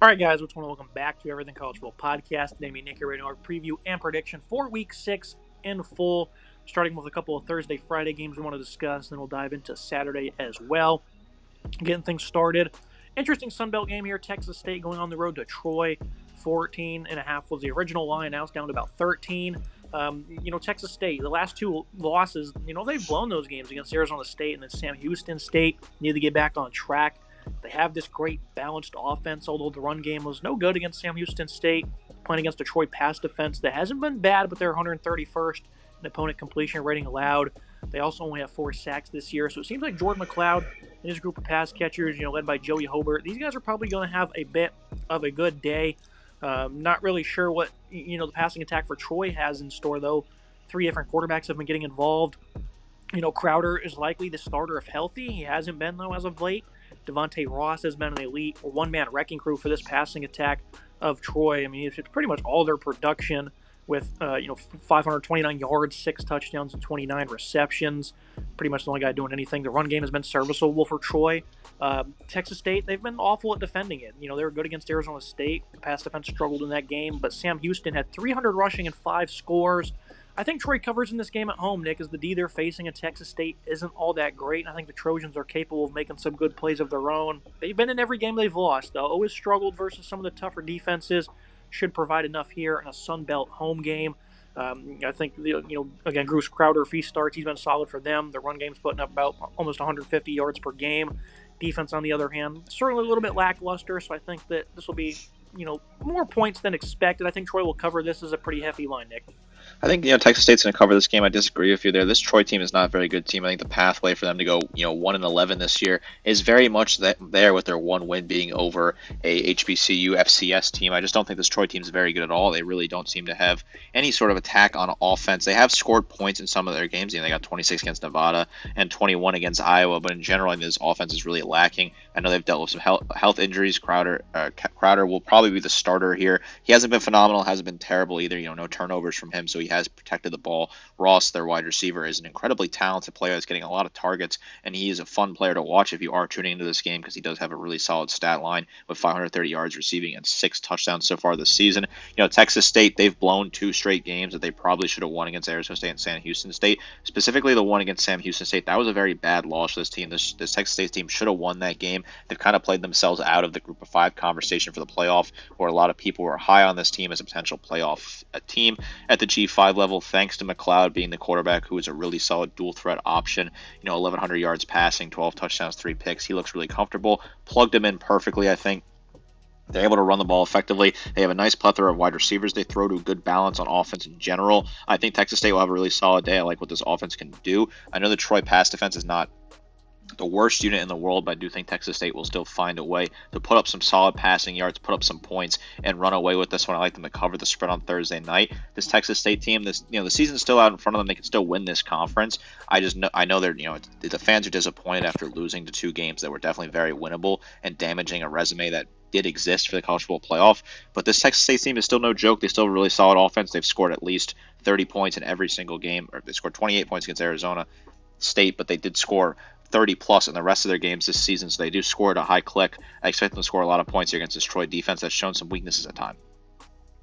All right, guys, what's going on? Welcome back to Everything College Football Podcast. Today, me and Nick are ready to our preview and prediction for Week 6 in full, starting with a couple of Thursday, Friday games we want to discuss. Then we'll dive into Saturday as well. Getting things started. Interesting Sun Belt game here. Texas State going on the road to Troy. 14.5 was the original line. Now it's down to about 13. Texas State, the last two losses, they've blown those games against Arizona State and then Sam Houston State. Need to get back on track. They have this great balanced offense, although the run game was no good against Sam Houston State. Playing against a Troy pass defense that hasn't been bad, but they're 131st in opponent completion rating allowed. They also only have 4 sacks this year, so it seems like Jordan McLeod and his group of pass catchers, led by Joey Hobart, these guys are probably going to have a bit of a good day. Not really sure what the passing attack for Troy has in store, though. 3 different quarterbacks have been getting involved. Crowder is likely the starter if healthy. He hasn't been, though, as of late. Devontae Ross has been an elite one-man wrecking crew for this passing attack of Troy. I mean, it's pretty much all their production with 529 yards, 6 touchdowns, and 29 receptions. Pretty much the only guy doing anything. The run game has been serviceable for Troy. Texas State, they've been awful at defending it. They were good against Arizona State. The pass defense struggled in that game, but Sam Houston had 300 rushing and 5 scores. I think Troy covers in this game at home, Nick, as the D they're facing at Texas State isn't all that great. And I think the Trojans are capable of making some good plays of their own. They've been in every game they've lost, though. Always struggled versus some of the tougher defenses. Should provide enough here in a Sun Belt home game. I think, again, Bruce Crowder, if he starts, he's been solid for them. The run game's putting up about almost 150 yards per game. Defense, on the other hand, certainly a little bit lackluster, so I think that this will be, more points than expected. I think Troy will cover this as a pretty hefty line, Nick. I think Texas State's going to cover this game. I disagree with you there. This Troy team is not a very good team. I think the pathway for them to go 1-11 this year is very much there with their one win being over a HBCU FCS team. I just don't think this Troy team is very good at all. They really don't seem to have any sort of attack on offense. They have scored points in some of their games. They got 26 against Nevada and 21 against Iowa, but in general, I think this offense is really lacking. I know they've dealt with some health injuries. Crowder will probably be the starter here. He hasn't been phenomenal, hasn't been terrible either. No turnovers from him, so he has protected the ball. Ross, their wide receiver, is an incredibly talented player that's getting a lot of targets, and he is a fun player to watch if you are tuning into this game because he does have a really solid stat line with 530 yards receiving and 6 touchdowns so far this season. Texas State, they've blown 2 straight games that they probably should have won against Arizona State and Sam Houston State. Specifically, the one against Sam Houston State, that was a very bad loss for this team. This Texas State team should have won that game. They've kind of played themselves out of the Group of 5 conversation for the playoff, where a lot of people were high on this team as a potential playoff team at the G5 level, thanks to McLeod being the quarterback, who is a really solid dual threat option. 1,100 yards passing, 12 touchdowns, 3 picks. He looks really comfortable. Plugged him in perfectly, I think. They're able to run the ball effectively. They have a nice plethora of wide receivers they throw to, good balance on offense in general. I think Texas State will have a really solid day. I like what this offense can do. I know the Troy pass defense is not the worst unit in the world, but I do think Texas State will still find a way to put up some solid passing yards, put up some points, and run away with this one. I like them to cover the spread on Thursday night. This Texas State team, the season's still out in front of them. They can still win this conference. I know they're the fans are disappointed after losing to 2 games that were definitely very winnable and damaging a resume that did exist for the college football playoff. But this Texas State team is still no joke. They still have a really solid offense. They've scored at least 30 points in every single game, or they scored 28 points against Arizona State, but they did score 30 plus in the rest of their games this season, so they do score at a high click. I expect them to score a lot of points here against this Troy defense that's shown some weaknesses at times.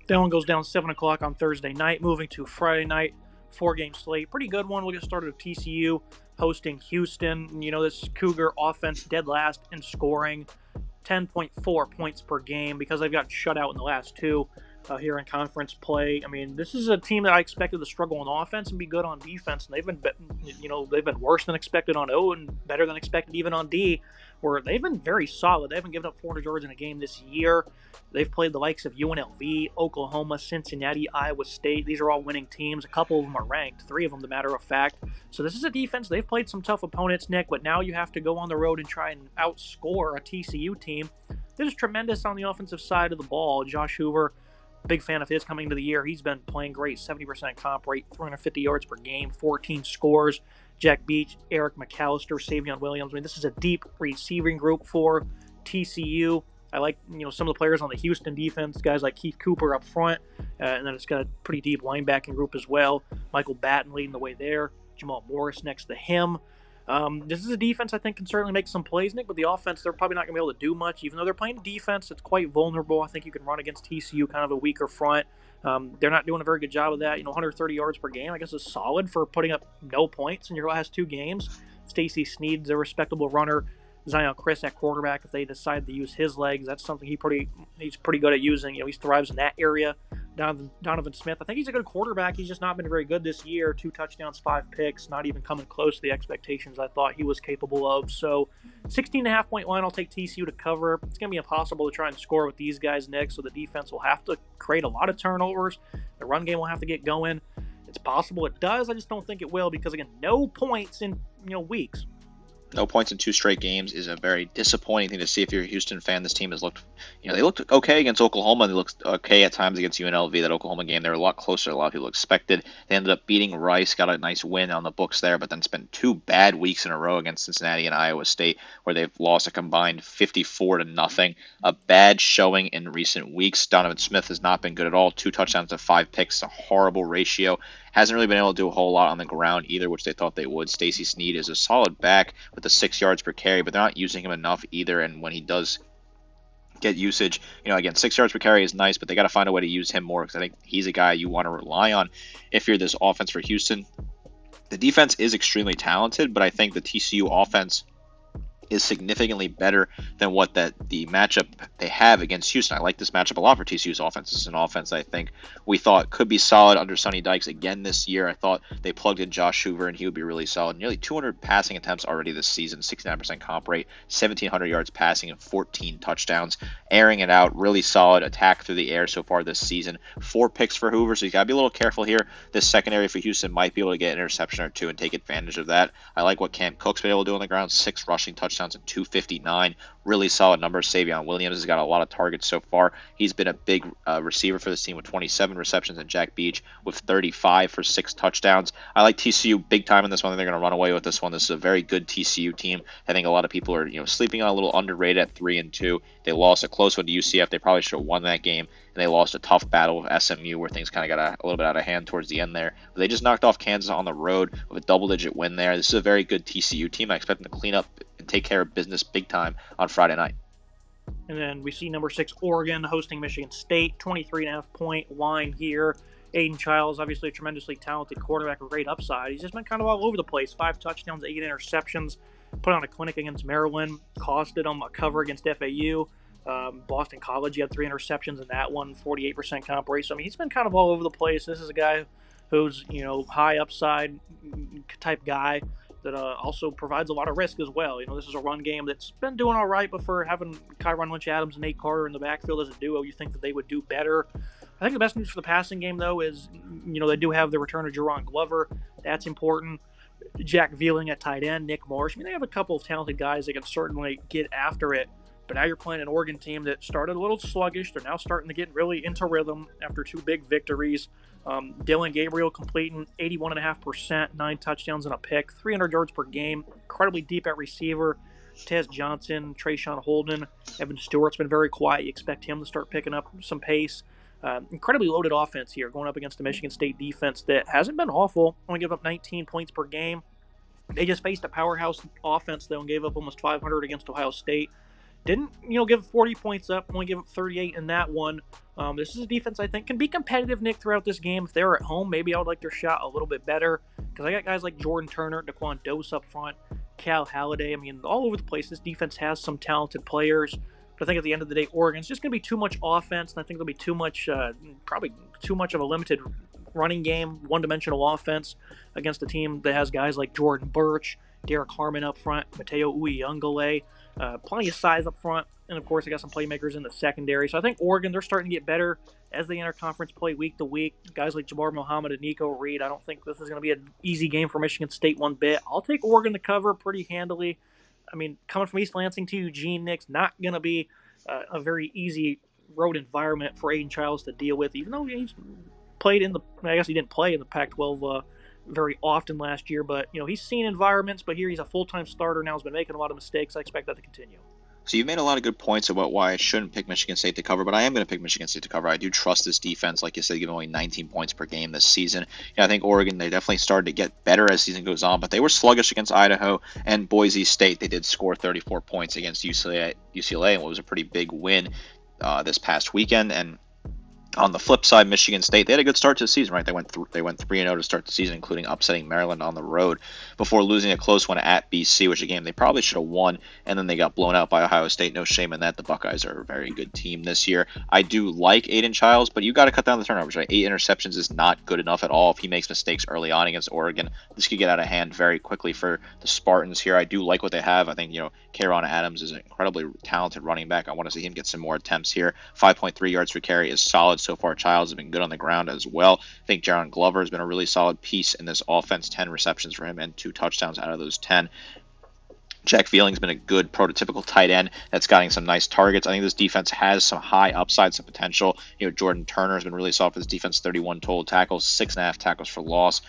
That one goes down 7 o'clock on Thursday night. Moving to Friday night, 4-game slate. Pretty good one. We'll get started with TCU hosting Houston. This Cougar offense dead last in scoring, 10.4 points per game because they've got shut out in the last 2 here in conference play. I mean, this is a team that I expected to struggle on offense and be good on defense, and they've been worse than expected on O and better than expected even on D, where they've been very solid. They haven't given up 400 yards in a game this year. They've played the likes of UNLV, Oklahoma, Cincinnati, Iowa State. These are all winning teams. A couple of them are ranked, 3 of them, the matter of fact. So this is a defense. They've played some tough opponents, Nick, but now you have to go on the road and try and outscore a TCU team that is tremendous on the offensive side of the ball. Josh Hoover, big fan of his coming into the year. He's been playing great, 70% comp rate, 350 yards per game, 14 scores. Jack Beach, Eric McAllister, Savion Williams. I mean, this is a deep receiving group for TCU. I like, some of the players on the Houston defense, guys like Keith Cooper up front, and then it's got a pretty deep linebacking group as well. Michael Batten leading the way there. Jamal Morris next to him. This is a defense I think can certainly make some plays, Nick, but the offense, they're probably not going to be able to do much, even though they're playing defense. It's quite vulnerable. I think you can run against TCU, kind of a weaker front. They're not doing a very good job of that. 130 yards per game, I guess, is solid for putting up no points in your last two games. Stacey Sneed's a respectable runner. Zion Chris at quarterback, if they decide to use his legs, that's something he's pretty good at using. He thrives in that area. Donovan Smith, I think he's a good quarterback. He's just not been very good this year. 2 touchdowns, 5 picks, not even coming close to the expectations I thought he was capable of. So 16.5-point line, I'll take TCU to cover. It's going to be impossible to try and score with these guys, Nick, so the defense will have to create a lot of turnovers. The run game will have to get going. It's possible it does. I just don't think it will because, again, no points in weeks. No points in 2 straight games is a very disappointing thing to see if you're a Houston fan. This team has looked, they looked okay against Oklahoma. They looked okay at times against UNLV. That Oklahoma game, they were a lot closer than a lot of people expected. They ended up beating Rice, got a nice win on the books there, but then spent 2 bad weeks in a row against Cincinnati and Iowa State, where they've lost a combined 54-0. A bad showing in recent weeks. Donovan Smith has not been good at all. 2 touchdowns to 5 picks, a horrible ratio. Hasn't really been able to do a whole lot on the ground either, which they thought they would. Stacey Sneed is a solid back with the 6 yards per carry, but they're not using him enough either. And when he does get usage, again, 6 yards per carry is nice, but they got to find a way to use him more because I think he's a guy you want to rely on if you're this offense for Houston. The defense is extremely talented, but I think the TCU offense is significantly better than what the matchup they have against Houston. I like this matchup a lot for TCU's offense. This is an offense I think we thought could be solid under Sonny Dykes again this year. I thought they plugged in Josh Hoover and he would be really solid. Nearly 200 passing attempts already this season, 69% comp rate, 1,700 yards passing and 14 touchdowns. Airing it out, really solid attack through the air so far this season. 4 picks for Hoover, so you got to be a little careful here. This secondary for Houston might be able to get an interception or 2 and take advantage of that. I like what Cam Cook's been able to do on the ground, 6 rushing touchdowns and 259. Really solid numbers. Savion Williams has got a lot of targets so far. He's been a big receiver for this team with 27 receptions, and Jack Beach with 35 for 6 touchdowns. I like TCU big time in this one. They're going to run away with this one. This is a very good TCU team. I think a lot of people are sleeping on a little underrated at 3-2. They lost a close one to UCF. They probably should have won that game, and they lost a tough battle with SMU where things kind of got a little bit out of hand towards the end there. But they just knocked off Kansas on the road with a double-digit win there. This is a very good TCU team. I expect them to clean up and take care of business big time on Friday night. And then we see number 6, Oregon, hosting Michigan State, 23.5-point line here. Aiden Childs, obviously a tremendously talented quarterback with great upside. He's just been kind of all over the place. 5 touchdowns, 8 interceptions. Put on a clinic against Maryland. Costed them a cover against FAU. Boston College, he had 3 interceptions in that one, 48% comp rate. So, he's been kind of all over the place. This is a guy who's, high upside type guy that also provides a lot of risk as well. This is a run game that's been doing all right, but for having Kyron Lynch-Adams and Nate Carter in the backfield as a duo, you think that they would do better. I think the best news for the passing game, though, is, they do have the return of Jerron Glover. That's important. Jack Vealing at tight end, Nick Marsh. They have a couple of talented guys that can certainly get after it. But now you're playing an Oregon team that started a little sluggish. They're now starting to get really into rhythm after 2 big victories. Dylan Gabriel completing 81.5%, 9 touchdowns and a pick, 300 yards per game, incredibly deep at receiver. Tez Johnson, Trayshawn Holden, Evan Stewart's been very quiet. You expect him to start picking up some pace. Incredibly loaded offense here, going up against the Michigan State defense that hasn't been awful. Only give up 19 points per game. They just faced a powerhouse offense, though, and gave up almost 500 against Ohio State. Didn't, give 40 points up, only give up 38 in that one. This is a defense I think can be competitive, Nick, throughout this game. If they were at home, maybe I would like their shot a little bit better because I got guys like Jordan Turner, Daquan Dose up front, Cal Halliday. All over the place. This defense has some talented players. But I think at the end of the day, Oregon's just going to be too much offense, and I think there'll be too much, probably too much of a limited running game, one-dimensional offense against a team that has guys like Jordan Birch, Derek Harmon up front, Mateo Uyunglele, plenty of size up front, and of course I got some playmakers in the secondary. So I think Oregon, they're starting to get better as they enter conference play week to week. Guys like Jabbar Muhammad and Nico Reed, I don't think this is going to be an easy game for Michigan State one bit. I'll take Oregon to cover pretty handily. Coming from East Lansing to Eugene, Nick's not going to be a very easy road environment for Aiden Childs to deal with, even though he's played in the, I guess he didn't play in the Pac-12 very often last year, but he's seen environments, but here he's a full-time starter now, has been making a lot of mistakes. I expect that to continue. So you've made a lot of good points about why I shouldn't pick Michigan State to cover, but I am going to pick Michigan State to cover. I do trust this defense, like you said, giving only 19 points per game this season. I think Oregon, they definitely started to get better as season goes on, but they were sluggish against Idaho and Boise State. They did score 34 points against UCLA and what was a pretty big win this past weekend. And on the flip side, Michigan State, they had a good start to the season, right? They went 3-0 to start the season, including upsetting Maryland on the road before losing a close one at BC, which a game they probably should have won, and then they got blown out by Ohio State. No shame in that. The Buckeyes are a very good team this year. I do like Aiden Childs, but you got to cut down the turnovers, right? 8 interceptions is not good enough at all. If he makes mistakes early on against Oregon, this could get out of hand very quickly for the Spartans here. I do like what they have. I think, Kayron Adams is an incredibly talented running back. I want to see him get some more attempts here. 5.3 yards per carry is solid so far. Childs has been good on the ground as well. I think Jaron Glover has been a really solid piece in this offense. 10 receptions for him and 2 touchdowns out of those 10. Jack Feeling's been a good prototypical tight end that's gotten some nice targets. I think this defense has some high upside, some potential. Jordan Turner has been really solid for this defense. 31 total tackles, 6.5 tackles for loss,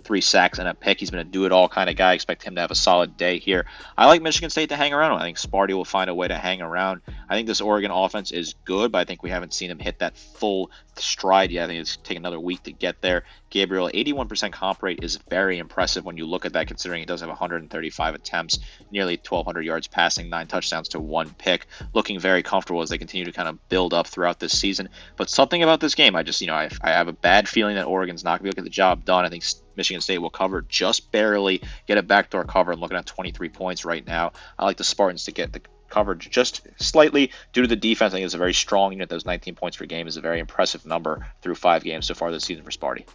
3 sacks and a pick. He's been a do-it-all kind of guy. I expect him to have a solid day here. I like Michigan State to hang around. I think Sparty will find a way to hang around. I think this Oregon offense is good, but I think we haven't seen him hit that full stride yet. I think it's taken another week to get there. Gabriel, 81% comp rate is very impressive when you look at that, considering he does have 135 attempts, nearly 1,200 yards passing, 9 touchdowns to 1 pick. Looking very comfortable as they continue to kind of build up throughout this season. But something about this game, I have a bad feeling that Oregon's not going to be able to get the job done. I think Michigan State will cover just barely, get a backdoor cover, and looking at 23 points right now. I like the Spartans to get the coverage just slightly due to the defense. I think it's a very strong unit. Those 19 points per game is a very impressive number through 5 games so far this season for Sparty.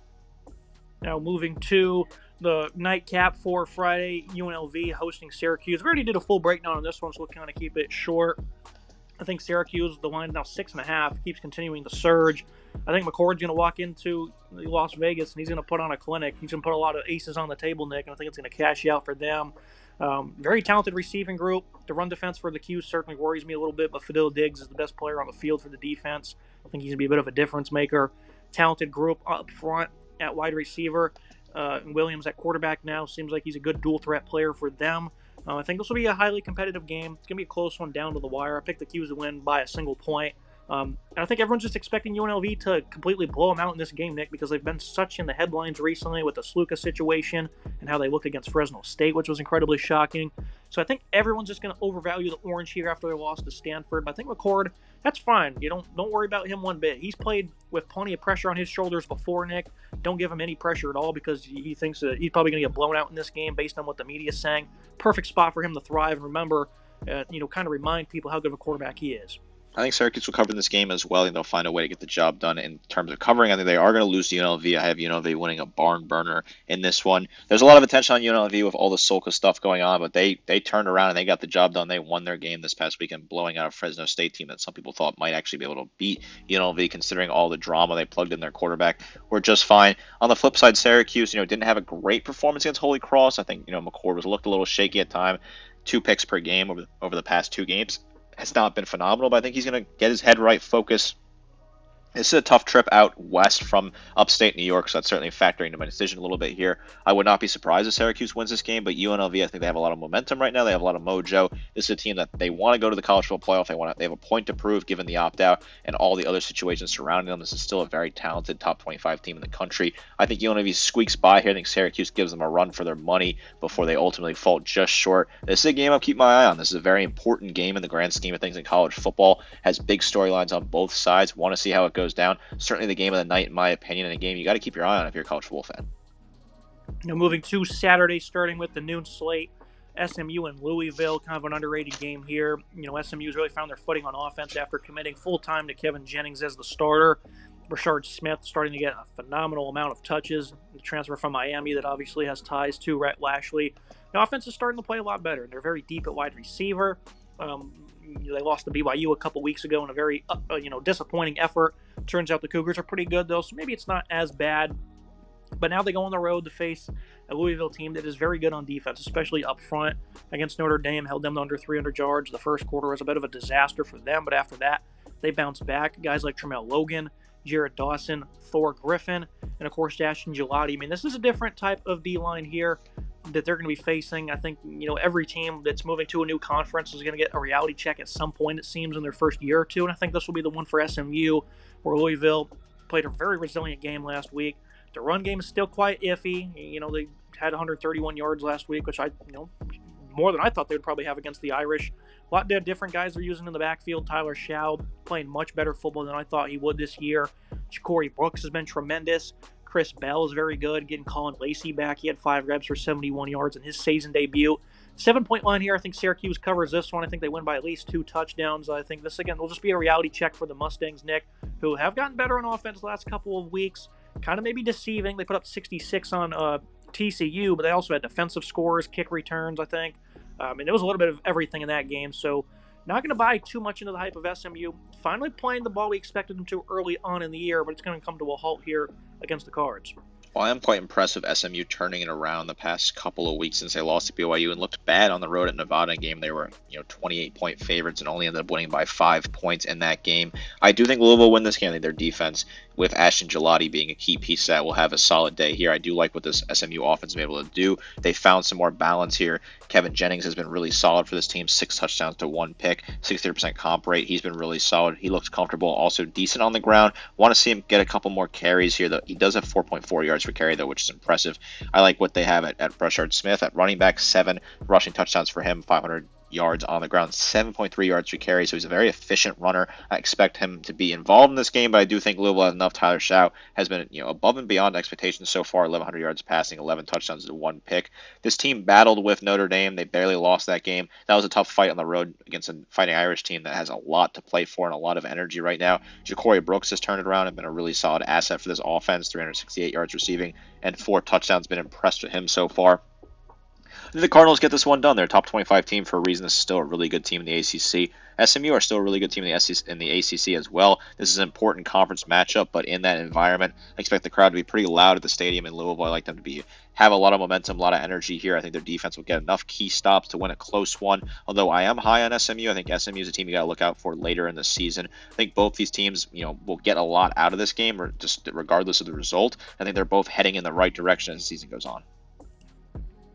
Now moving to the nightcap for Friday, UNLV hosting Syracuse. We already did a full breakdown on this one, so we'll kind of keep it short. I think Syracuse, the line now 6.5, keeps continuing to surge. I think McCord's going to walk into Las Vegas, and he's going to put on a clinic. He's going to put a lot of aces on the table, Nick, and I think it's going to cash out for them. Very talented receiving group. The run defense for the Qs certainly worries me a little bit, but Fadil Diggs is the best player on the field for the defense. I think he's going to be a bit of a difference maker. Talented group up front at wide receiver. Williams at quarterback now. Seems like he's a good dual threat player for them. I think this will be a highly competitive game. It's going to be a close one down to the wire. I picked the Qs to win by a single point. And I think everyone's just expecting UNLV to completely blow them out in this game, Nick, because they've been such in the headlines recently with the Sluka situation and how they looked against Fresno State, which was incredibly shocking. So I think everyone's just going to overvalue the Orange here after they lost to Stanford. But I think McCord, that's fine. You don't worry about him one bit. He's played with plenty of pressure on his shoulders before, Nick. Don't give him any pressure at all because he thinks that he's probably going to get blown out in this game based on what the media is saying. Perfect spot for him to thrive. And remember, kind of remind people how good of a quarterback he is. I think Syracuse will cover this game as well, and they'll find a way to get the job done in terms of covering. I think they are going to lose to UNLV. I have UNLV winning a barn burner in this one. There's a lot of attention on UNLV with all the Solka stuff going on, but they turned around and they got the job done. They won their game this past weekend, blowing out a Fresno State team that some people thought might actually be able to beat UNLV, considering all the drama they plugged in their quarterback. Were just fine. On the flip side, Syracuse, didn't have a great performance against Holy Cross. I think, McCord was looked a little shaky at time. 2 picks per game over the past 2 games. Has not been phenomenal, but I think he's going to get his head right, focus. This is a tough trip out west from upstate New York, so that's certainly factoring into my decision a little bit here. I would not be surprised if Syracuse wins this game, but UNLV, I think they have a lot of momentum right now. They have a lot of mojo. This is a team that they want to go to the college football playoff. They have a point to prove given the opt-out and all the other situations surrounding them. This is still a very talented top 25 team in the country. I think UNLV squeaks by here. I think Syracuse gives them a run for their money before they ultimately fall just short. This is a game I'll keep my eye on. This is a very important game in the grand scheme of things in college football. Has big storylines on both sides. Want to see how it goes down. Certainly the game of the night, in my opinion, and a game you got to keep your eye on if you're a college football fan. Now moving to Saturday, starting with the noon slate, SMU and Louisville, kind of an underrated game here. SMU's really found their footing on offense after committing full-time to Kevin Jennings as the starter. Rashard Smith starting to get a phenomenal amount of touches. The transfer from Miami that obviously has ties to Rhett Lashley. The offense is starting to play a lot better. They're very deep at wide receiver. They lost to BYU a couple weeks ago in a very disappointing effort. Turns out the Cougars are pretty good, though, so maybe it's not as bad. But now they go on the road to face a Louisville team that is very good on defense, especially up front. Against Notre Dame, held them to under 300 yards. The first quarter was a bit of a disaster for them, but after that, they bounced back. Guys like Tramel Logan, Jared Dawson, Thor Griffin, and of course, Ashton Gelati. I mean, this is a different type of D-line here that they're going to be facing. I think, every team that's moving to a new conference is going to get a reality check at some point, it seems, in their first year or two. And I think this will be the one for SMU, where Louisville played a very resilient game last week. The run game is still quite iffy. They had 131 yards last week, which more than I thought they would probably have against the Irish. A lot of different guys they're using in the backfield. Tyler Schaub playing much better football than I thought he would this year. Ja'Cory Brooks has been tremendous. Chris Bell is very good, getting Colin Lacey back. He had 5 reps for 71 yards in his season debut. 7-point line here. I think Syracuse covers this one. I think they win by at least 2 touchdowns. I think this, again, will just be a reality check for the Mustangs, Nick, who have gotten better on offense the last couple of weeks. Kind of maybe deceiving. They put up 66 on TCU, but they also had defensive scores, kick returns, I think. And it was a little bit of everything in that game. So not going to buy too much into the hype of SMU. Finally playing the ball we expected them to early on in the year, but it's going to come to a halt here against the Cards. Well, I am quite impressed with SMU turning it around the past couple of weeks since they lost to BYU and looked bad on the road at Nevada game. They were, 28-point favorites and only ended up winning by 5 points in that game. I do think Louisville will win this game. I think their defense, with Ashton Gelati being a key piece of that, will have a solid day here. I do like what this SMU offense has been able to do. They found some more balance here. Kevin Jennings has been really solid for this team. 6 touchdowns to 1 pick, 63% comp rate. He's been really solid. He looks comfortable, also decent on the ground. Want to see him get a couple more carries here. He does have 4.4 yards per carry, though, which is impressive. I like what they have at Brashard Smith at running back. 7 rushing touchdowns for him, 500 yards on the ground, 7.3 yards per carry, so he's a very efficient runner. I expect him to be involved in this game, but I do think Louisville has enough. Tyler Schaub has been above and beyond expectations so far, 1,100 yards passing, 11 touchdowns to 1 pick. This team battled with Notre Dame. They barely lost that game. That was a tough fight on the road against a Fighting Irish team that has a lot to play for and a lot of energy right now. Ja'Cory Brooks has turned it around and been a really solid asset for this offense, 368 yards receiving and 4 touchdowns. Been impressed with him so far. The Cardinals get this one done. They're a top 25 team for a reason. This is still a really good team in the ACC. SMU are still a really good team in the ACC as well. This is an important conference matchup, but in that environment, I expect the crowd to be pretty loud at the stadium in Louisville. I like them to have a lot of momentum, a lot of energy here. I think their defense will get enough key stops to win a close one. Although I am high on SMU, I think SMU is a team you got to look out for later in the season. I think both these teams, will get a lot out of this game, or just regardless of the result. I think they're both heading in the right direction as the season goes on.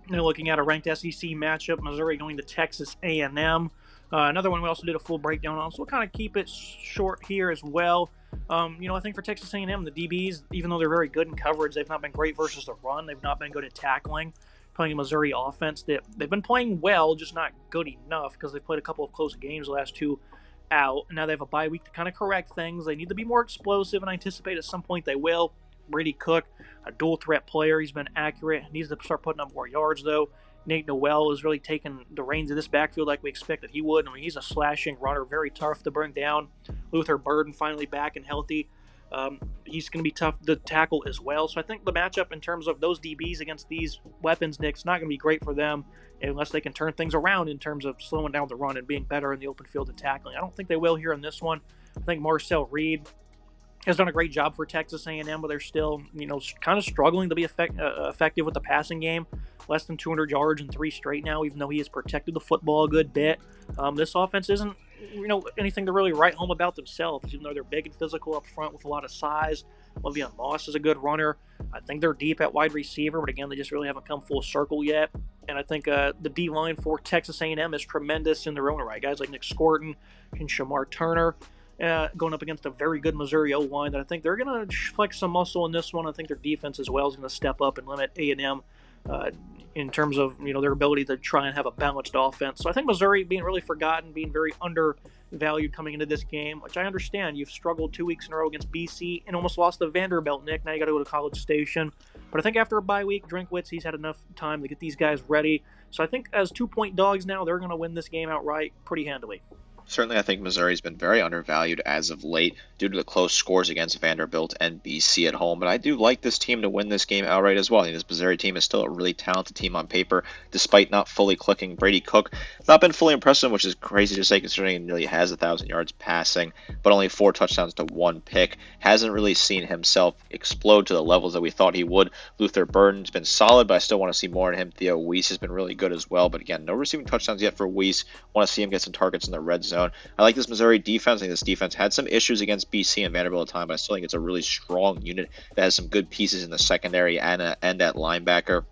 Looking at a ranked SEC matchup, Missouri going to Texas A&M. Another one we also did a full breakdown on, so we'll kind of keep it short here as well. I think for Texas A&M, the DBs, even though they're very good in coverage, they've not been great versus the run. They've not been good at tackling. Playing a Missouri offense, they've been playing well, just not good enough because they've played a couple of close games the last 2 out. Now they have a bye week to kind of correct things. They need to be more explosive, and I anticipate at some point they will. Brady Cook, a dual threat player. He's been accurate. Needs to start putting up more yards, though. Nate Noel is really taking the reins of this backfield like we expected he would. I mean, he's a slashing runner, very tough to bring down. Luther Burden finally back and healthy. He's going to be tough to tackle as well. So I think the matchup in terms of those DBs against these weapons, Nick, is not going to be great for them unless they can turn things around in terms of slowing down the run and being better in the open field and tackling. I don't think they will here in this one. I think Marcel Reed has done a great job for Texas A&M, but they're still, kind of struggling to be effective with the passing game. Less than 200 yards in 3 straight now, even though he has protected the football a good bit. This offense isn't, anything to really write home about themselves, even though they're big and physical up front with a lot of size. Le'Veon Moss is a good runner. I think they're deep at wide receiver, but again, they just really haven't come full circle yet. And I think the D-line for Texas A&M is tremendous in their own right. Guys like Nick Scorton and Shamar Turner. Going up against a very good Missouri O-line that I think they're going to flex some muscle in this one. I think their defense as well is going to step up and limit A&M in terms of their ability to try and have a balanced offense. So I think Missouri being really forgotten, being very undervalued coming into this game, which I understand. You've struggled 2 weeks in a row against BC and almost lost to Vanderbilt, Nick. Now you got to go to College Station. But I think after a bye week, Drinkwitz, he's had enough time to get these guys ready. So I think as 2-point dogs now, they're going to win this game outright pretty handily. Certainly, I think Missouri's been very undervalued as of late due to the close scores against Vanderbilt and BC at home. But I do like this team to win this game outright as well. I think this Missouri team is still a really talented team on paper, despite not fully clicking. Brady Cook not been fully impressive, which is crazy to say considering he nearly has 1,000 yards passing, but only 4 touchdowns to 1 pick. Hasn't really seen himself explode to the levels that we thought he would. Luther Burden's been solid, but I still want to see more in him. Theo Weiss has been really good as well, but again, no receiving touchdowns yet for Weiss. Want to see him get some targets in the red zone. I like this Missouri defense. I think this defense had some issues against BC and Vanderbilt at the time, but I still think it's a really strong unit that has some good pieces in the secondary and at linebacker.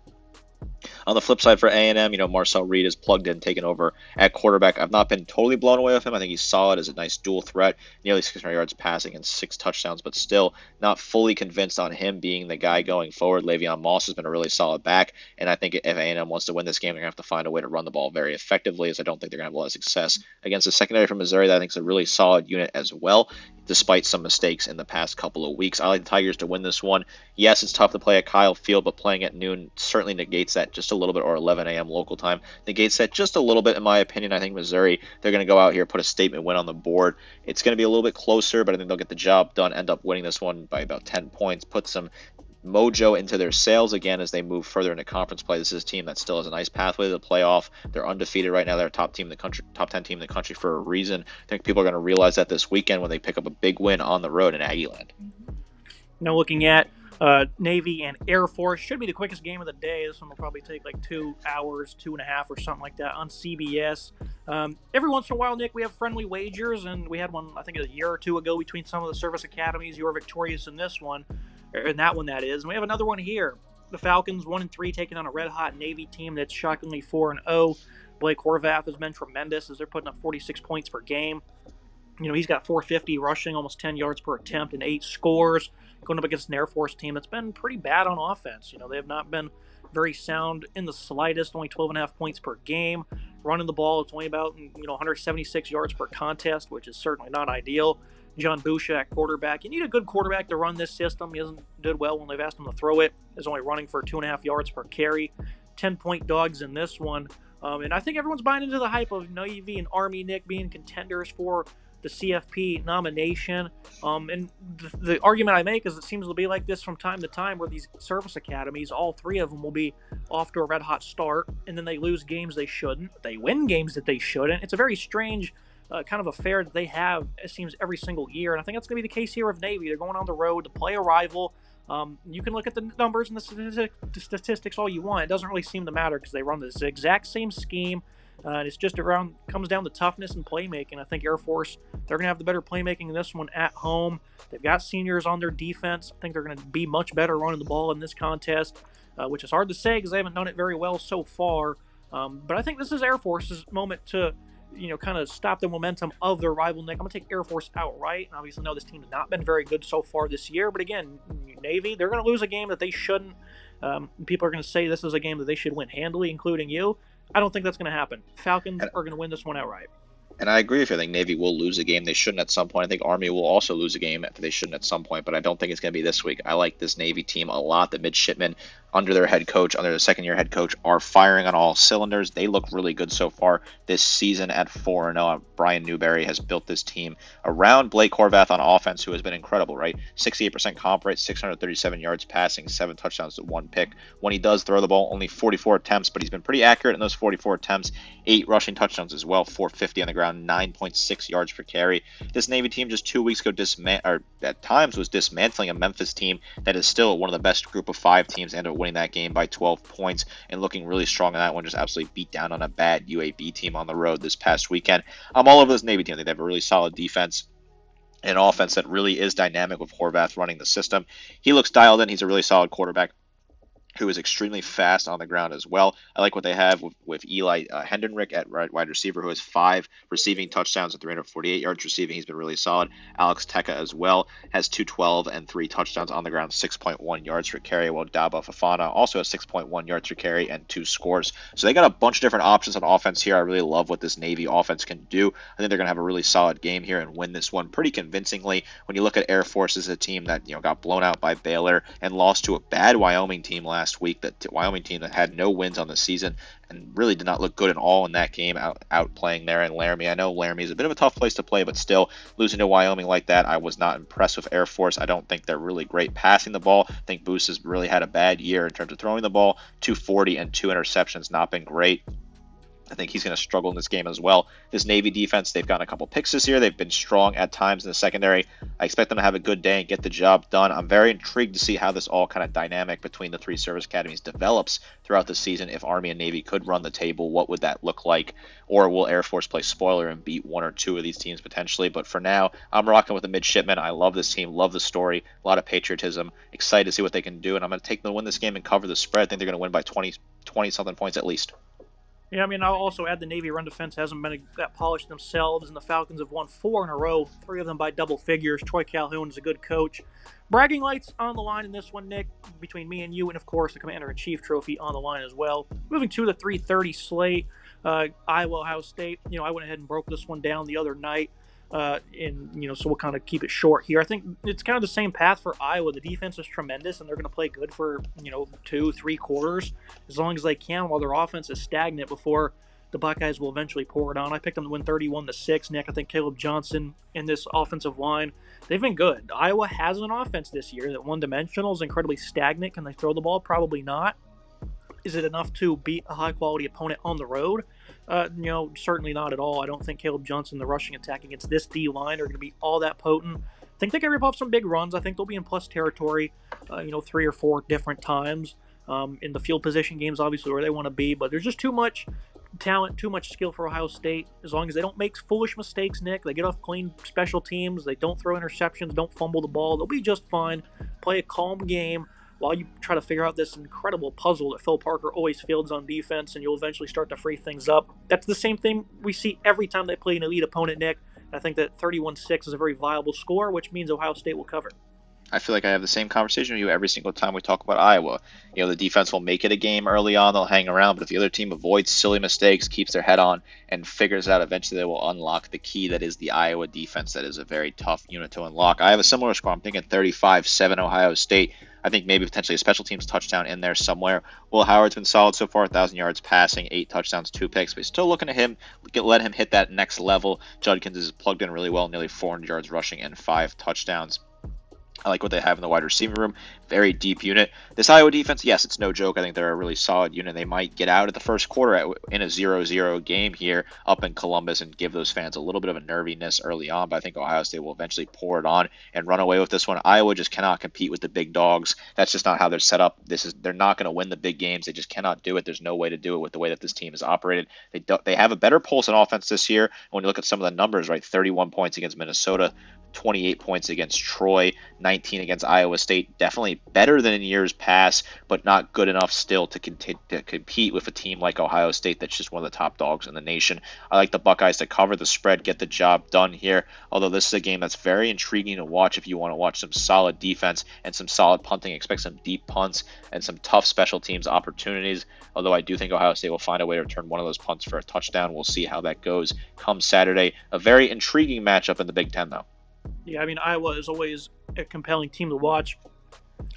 On the flip side for A&M, Marcel Reed is plugged in, taken over at quarterback. I've not been totally blown away with him. I think he's solid as a nice dual threat, nearly 600 yards passing and 6 touchdowns, but still not fully convinced on him being the guy going forward. Le'Veon Moss has been a really solid back, and I think if A&M wants to win this game, they're going to have to find a way to run the ball very effectively, as I don't think they're going to have a lot of success against the secondary from Missouri. That I think is a really solid unit as well, despite some mistakes in the past couple of weeks. I like the Tigers to win this one. Yes, it's tough to play at Kyle Field, but playing at noon certainly negates that just a little bit, or 11 a.m. local time negates that just a little bit, in my opinion. I think Missouri, they're going to go out here, put a statement win on the board. It's going to be a little bit closer, but I think they'll get the job done, end up winning this one by about 10 points, put some mojo into their sails again as they move further into conference play. This is a team that still has a nice pathway to the playoff. They're undefeated right now. They're a top 10 team in the country for a reason. I think people are going to realize that this weekend when they pick up a big win on the road in Aggieland. Now looking at Navy and Air Force, should be the quickest game of the day. This one will probably take like 2 hours, 2.5 or something like that on CBS. Every once in a while, Nick, we have friendly wagers, and we had one I think a year or two ago between some of the service academies. You were victorious in this one. In that one, that is. And we have another one here. The Falcons, 1-3, taking on a red-hot Navy team that's shockingly 4-0. Blake Horvath has been tremendous as they're putting up 46 points per game. He's got 450 rushing, almost 10 yards per attempt, and 8 scores, going up against an Air Force team that's been pretty bad on offense. They have not been very sound in the slightest, only 12.5 points per game. Running the ball, it's only about 176 yards per contest, which is certainly not ideal. John Boucher at quarterback. You need a good quarterback to run this system. He hasn't did well when they've asked him to throw it. He's only running for 2.5 yards per carry. 10-point dogs in this one. And I think everyone's buying into the hype of Navy and Army, Nick, being contenders for the CFP nomination. And the argument I make is it seems to be like this from time to time where these service academies, all 3 of them will be off to a red-hot start, and then they lose games they shouldn't. They win games that they shouldn't. It's a very strange kind of affair that they have, it seems, every single year. And I think that's going to be the case here with Navy. They're going on the road to play a rival. You can look at the numbers and the statistics all you want. It doesn't really seem to matter because they run the exact same scheme. And it's just comes down to toughness and playmaking. I think Air Force, they're going to have the better playmaking in this one at home. They've got seniors on their defense. I think they're going to be much better running the ball in this contest, which is hard to say because they haven't done it very well so far. But I think this is Air Force's moment to kind of stop the momentum of their rival, Nick. I'm going to take Air Force outright. And obviously, no, this team has not been very good so far this year. But again, Navy, they're going to lose a game that they shouldn't. People are going to say this is a game that they should win handily, including you. I don't think that's going to happen. Falcons are going to win this one outright. And I agree with you. I think Navy will lose a game they shouldn't at some point. I think Army will also lose a game that they shouldn't at some point, but I don't think it's going to be this week. I like this Navy team a lot. The midshipmen under their second-year head coach, are firing on all cylinders. They look really good so far this season at 4-0. Brian Newberry has built this team around Blake Horvath on offense, who has been incredible, right? 68% comp rate, 637 yards passing, 7 touchdowns to 1 pick. When he does throw the ball, only 44 attempts, but he's been pretty accurate in those 44 attempts. 8 rushing touchdowns as well, 450 on the ground, 9.6 yards per carry. This Navy team just 2 weeks ago at times was dismantling a Memphis team that is still one of the best group of 5 teams, and winning that game by 12 points and looking really strong in that one. Just absolutely beat down on a bad UAB team on the road this past weekend. I'm all over this Navy team. I think they have a really solid defense and an offense that really is dynamic with Horvath running the system. He looks dialed in. He's a really solid quarterback who is extremely fast on the ground as well. I like what they have with Eli Hendrick at wide receiver, who has 5 receiving touchdowns and 348 yards receiving. He's been really solid. Alex Teka as well has 212 and 3 touchdowns on the ground, 6.1 yards per carry, while Daba Fafana also has 6.1 yards per carry and 2 scores. So they got a bunch of different options on offense here. I really love what this Navy offense can do. I think they're going to have a really solid game here and win this one pretty convincingly. When you look at Air Force as a team that got blown out by Baylor and lost to a bad Wyoming team last week, that Wyoming team that had no wins on the season and really did not look good at all in that game, out playing there in Laramie. I know Laramie is a bit of a tough place to play, but still, losing to Wyoming like that, I was not impressed with Air Force. I don't think they're really great passing the ball. I think Boost has really had a bad year in terms of throwing the ball. 240 and 2 interceptions, not been great. I think he's going to struggle in this game as well. This Navy defense, they've gotten a couple picks this year. They've been strong at times in the secondary. I expect them to have a good day and get the job done. I'm very intrigued to see how this all kind of dynamic between the three service academies develops throughout the season. If Army and Navy could run the table, what would that look like? Or will Air Force play spoiler and beat one or two of these teams potentially? But for now, I'm rocking with the midshipmen. I love this team, love the story, a lot of patriotism, excited to see what they can do. And I'm going to take them to win this game and cover the spread. I think they're going to win by 20 something points at least. Yeah, I mean, I'll also add the Navy run defense hasn't been that polished themselves, and the Falcons have won 4 in a row, 3 of them by double figures. Troy Calhoun is a good coach. Bragging rights on the line in this one, Nick, between me and you, and of course the Commander-in-Chief trophy on the line as well. Moving to the 3:30 slate, Iowa, Ohio State. I went ahead and broke this one down the other night. So we'll kind of keep it short here. I think it's kind of the same path for Iowa. The defense is tremendous, and they're going to play good for 2-3 quarters as long as they can, while their offense is stagnant before the Buckeyes will eventually pour it on. I picked them to win 31-6. Nick, I think Caleb Johnson and this offensive line, they've been good. Iowa has an offense this year that one-dimensional, is incredibly stagnant. Can they throw the ball? Probably not. Is it enough to beat a high-quality opponent on the road? Certainly not at all. I don't think Caleb Johnson, the rushing attack against this D-line, are going to be all that potent. I think they can rip off some big runs. I think they'll be in plus territory, 3 or 4 different times in the field position games, obviously, where they want to be. But there's just too much talent, too much skill for Ohio State. As long as they don't make foolish mistakes, Nick, they get off clean special teams, they don't throw interceptions, don't fumble the ball, they'll be just fine. Play a calm game while you try to figure out this incredible puzzle that Phil Parker always fields on defense, and you'll eventually start to free things up. That's the same thing we see every time they play an elite opponent, Nick. I think that 31-6 is a very viable score, which means Ohio State will cover. I feel like I have the same conversation with you every single time we talk about Iowa. The defense will make it a game early on, they'll hang around, but if the other team avoids silly mistakes, keeps their head on, and figures out eventually they will unlock the key that is the Iowa defense. That is a very tough unit to unlock. I have a similar score. I'm thinking 35-7 Ohio State. I think maybe potentially a special teams touchdown in there somewhere. Will Howard's been solid so far, 1,000 yards passing, 8 touchdowns, 2 picks, but he's still looking at let him hit that next level. Judkins is plugged in really well, nearly 400 yards rushing and 5 touchdowns. I like what they have in the wide receiver room. Very deep unit. This Iowa defense, yes, it's no joke. I think they're a really solid unit. They might get out at the first quarter in a 0-0 game here up in Columbus and give those fans a little bit of a nerviness early on, but I think Ohio State will eventually pour it on and run away with this one. Iowa just cannot compete with the big dogs. That's just not how they're set up. They're not going to win the big games. They just cannot do it. There's no way to do it with the way that this team is operated. They have a better pulse in offense this year. When you look at some of the numbers, right, 31 points against Minnesota, 28 points against Troy, 19 against Iowa State. Definitely better than in years past, but not good enough still to compete with a team like Ohio State that's just one of the top dogs in the nation. I like the Buckeyes to cover the spread, get the job done here, although this is a game that's very intriguing to watch if you want to watch some solid defense and some solid punting. Expect some deep punts and some tough special teams opportunities, although I do think Ohio State will find a way to return one of those punts for a touchdown. We'll see how that goes come Saturday. A very intriguing matchup in the Big Ten, though. Yeah, I mean, Iowa is always a compelling team to watch.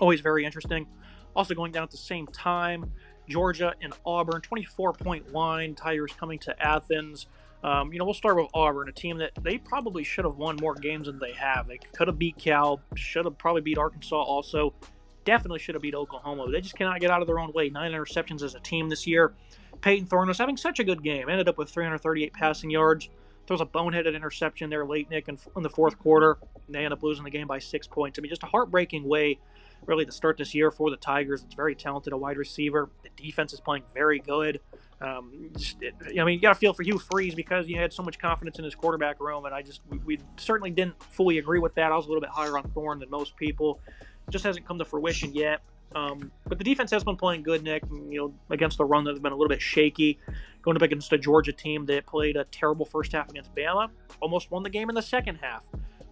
Always very interesting. Also going down at the same time, Georgia and Auburn, 24-point line. Tigers coming to Athens. We'll start with Auburn, a team that they probably should have won more games than they have. They could have beat Cal, should have probably beat Arkansas also. Definitely should have beat Oklahoma. They just cannot get out of their own way. 9 interceptions as a team this year. Peyton Thorne was having such a good game. Ended up with 338 passing yards. Throws a boneheaded interception there late, Nick, in the fourth quarter. They end up losing the game by 6 points. I mean, just a heartbreaking way, really, to start this year for the Tigers. It's very talented, a wide receiver. The defense is playing very good. You got to feel for Hugh Freeze because you had so much confidence in his quarterback room, and we certainly didn't fully agree with that. I was a little bit higher on Thorne than most people. Just hasn't come to fruition yet. But the defense has been playing good, Nick. Against the run that has been a little bit shaky. Going up against a Georgia team that played a terrible first half against Bama, almost won the game in the second half.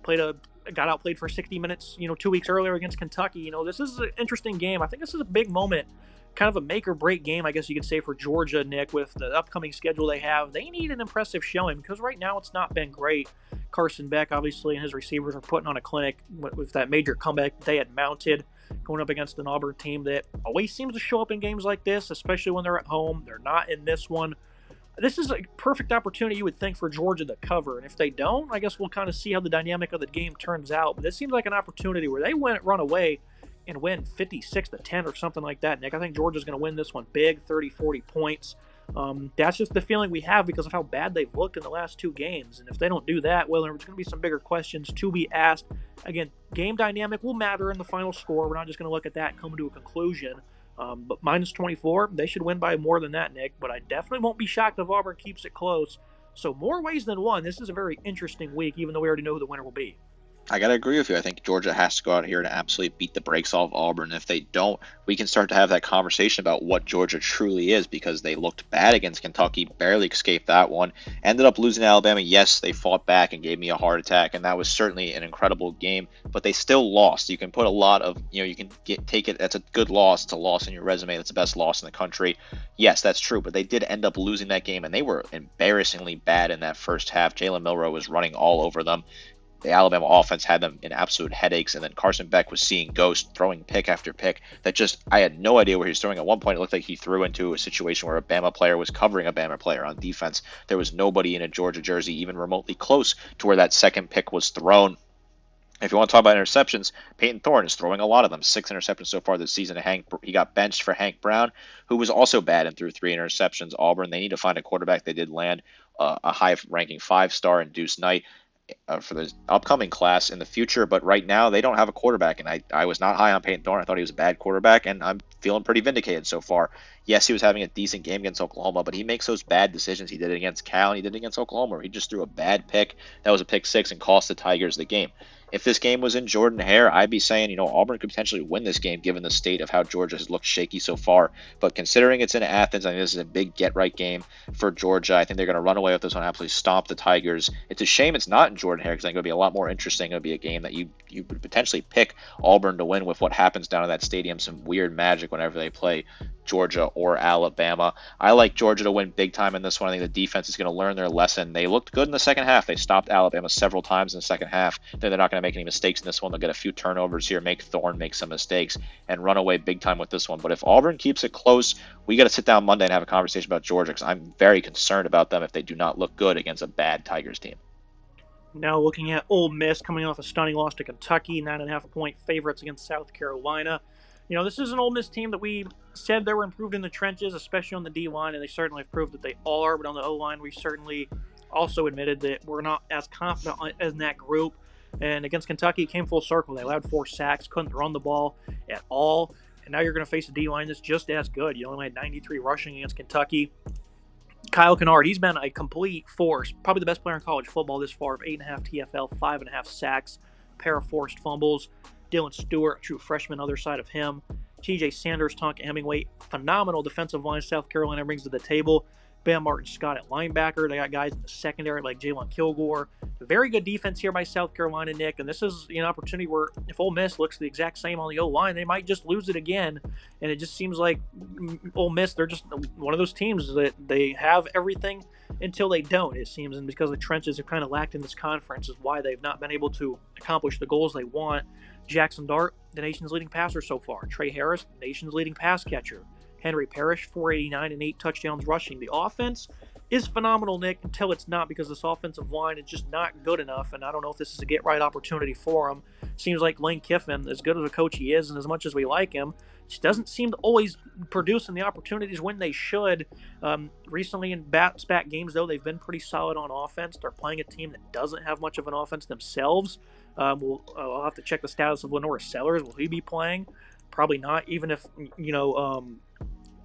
Got outplayed for 60 minutes, 2 weeks earlier against Kentucky. This is an interesting game. I think this is a big moment, kind of a make or break game, I guess you could say, for Georgia, Nick, with the upcoming schedule they have. They need an impressive showing because right now it's not been great. Carson Beck, obviously, and his receivers are putting on a clinic with that major comeback they had mounted, going up against an Auburn team that always seems to show up in games like this, especially when they're at home. They're not in this one. This is a perfect opportunity, you would think, for Georgia to cover. And if they don't, I guess we'll kind of see how the dynamic of the game turns out. But this seems like an opportunity where they run away and win 56-10 or something like that, Nick. I think Georgia's going to win this one big, 30, 40 points. That's just the feeling we have because of how bad they've looked in the last 2 games. And if they don't do that, well, there's going to be some bigger questions to be asked. Again, game dynamic will matter in the final score. We're not just going to look at that and come to a conclusion. But minus 24, they should win by more than that, Nick. But I definitely won't be shocked if Auburn keeps it close. So more ways than one. This is a very interesting week, even though we already know who the winner will be. I got to agree with you. I think Georgia has to go out here and absolutely beat the brakes off Auburn. If they don't, we can start to have that conversation about what Georgia truly is, because they looked bad against Kentucky, barely escaped that one, ended up losing to Alabama. Yes, they fought back and gave me a heart attack, and that was certainly an incredible game, but they still lost. You can put a lot of, you can take it, that's a good loss. It's a loss in your resume. That's the best loss in the country. Yes, that's true, but they did end up losing that game, and they were embarrassingly bad in that first half. Jalen Milroe was running all over them. The Alabama offense had them in absolute headaches, and then Carson Beck was seeing ghosts, throwing pick after pick that just, I had no idea where he was throwing. At one point, it looked like he threw into a situation where a Bama player was covering a Bama player on defense. There was nobody in a Georgia jersey even remotely close to where that second pick was thrown. If you want to talk about interceptions, Peyton Thorne is throwing a lot of them. 6 interceptions so far this season. He got benched for Hank Brown, who was also bad and threw 3 interceptions. Auburn, they need to find a quarterback. They did land a high-ranking 5-star in Deuce Knight for the upcoming class in the future, but right now they don't have a quarterback, and I was not high on Peyton Thorne. I thought he was a bad quarterback, and I'm feeling pretty vindicated so far. Yes, he was having a decent game against Oklahoma, but he makes those bad decisions. He did it against Cal, and he did it against Oklahoma, where he just threw a bad pick. That was a pick 6 and cost the Tigers the game. If this game was in Jordan-Hare, I'd be saying, Auburn could potentially win this game given the state of how Georgia has looked shaky so far. But considering it's in Athens, I think this is a big get-right game for Georgia. I think they're going to run away with this one, absolutely stomp the Tigers. It's a shame it's not in Jordan-Hare, because I think it would be a lot more interesting. It would be a game that you would potentially pick Auburn to win with what happens down in that stadium, some weird magic whenever they play Georgia or Alabama. I like Georgia to win big time in this one. I think the defense is going to learn their lesson. They looked good in the second half. They stopped Alabama several times in the second half. They're not going to make any mistakes in this one. They'll get a few turnovers here, make Thorne make some mistakes, and run away big time with this one. But if Auburn keeps it close, we got to sit down Monday and have a conversation about Georgia, because I'm very concerned about them if they do not look good against a bad Tigers team. Now looking at Ole Miss coming off a stunning loss to Kentucky, 9.5-point favorites against South Carolina. This is an Ole Miss team that we said they were improved in the trenches, especially on the D-line, and they certainly have proved that they are. But on the O-line, we certainly also admitted that we're not as confident as in that group. And against Kentucky, it came full circle. They allowed 4 sacks, couldn't run the ball at all. And now you're going to face a D-line that's just as good. You only had 93 rushing against Kentucky. Kyle Kennard, he's been a complete force. Probably the best player in college football this far, of 8.5 TFL, 5.5 sacks, pair of forced fumbles. Dylan Stewart, true freshman, other side of him. TJ Sanders, Tonka Hemingway, phenomenal defensive line South Carolina brings to the table. Bam Martin Scott at linebacker. They got guys in the secondary like Jalen Kilgore. Very good defense here by South Carolina, Nick. And this is an opportunity where if Ole Miss looks the exact same on the O-line, they might just lose it again. And it just seems like Ole Miss, they're just one of those teams that they have everything until they don't, it seems. And because the trenches have kind of lacked in this conference is why they've not been able to accomplish the goals they want. Jackson Dart, the nation's leading passer so far. Trey Harris, the nation's leading pass catcher. Henry Parrish, 489 and 8 touchdowns rushing. The offense is phenomenal, Nick, until it's not, because this offensive line is just not good enough, and I don't know if this is a get-right opportunity for him. Seems like Lane Kiffin, as good as a coach he is and as much as we like him, just doesn't seem to always produce in the opportunities when they should. Recently in back games, though, they've been pretty solid on offense. They're playing a team that doesn't have much of an offense themselves. I'll have to check the status of Lenora Sellers. Will he be playing? Probably not, even if,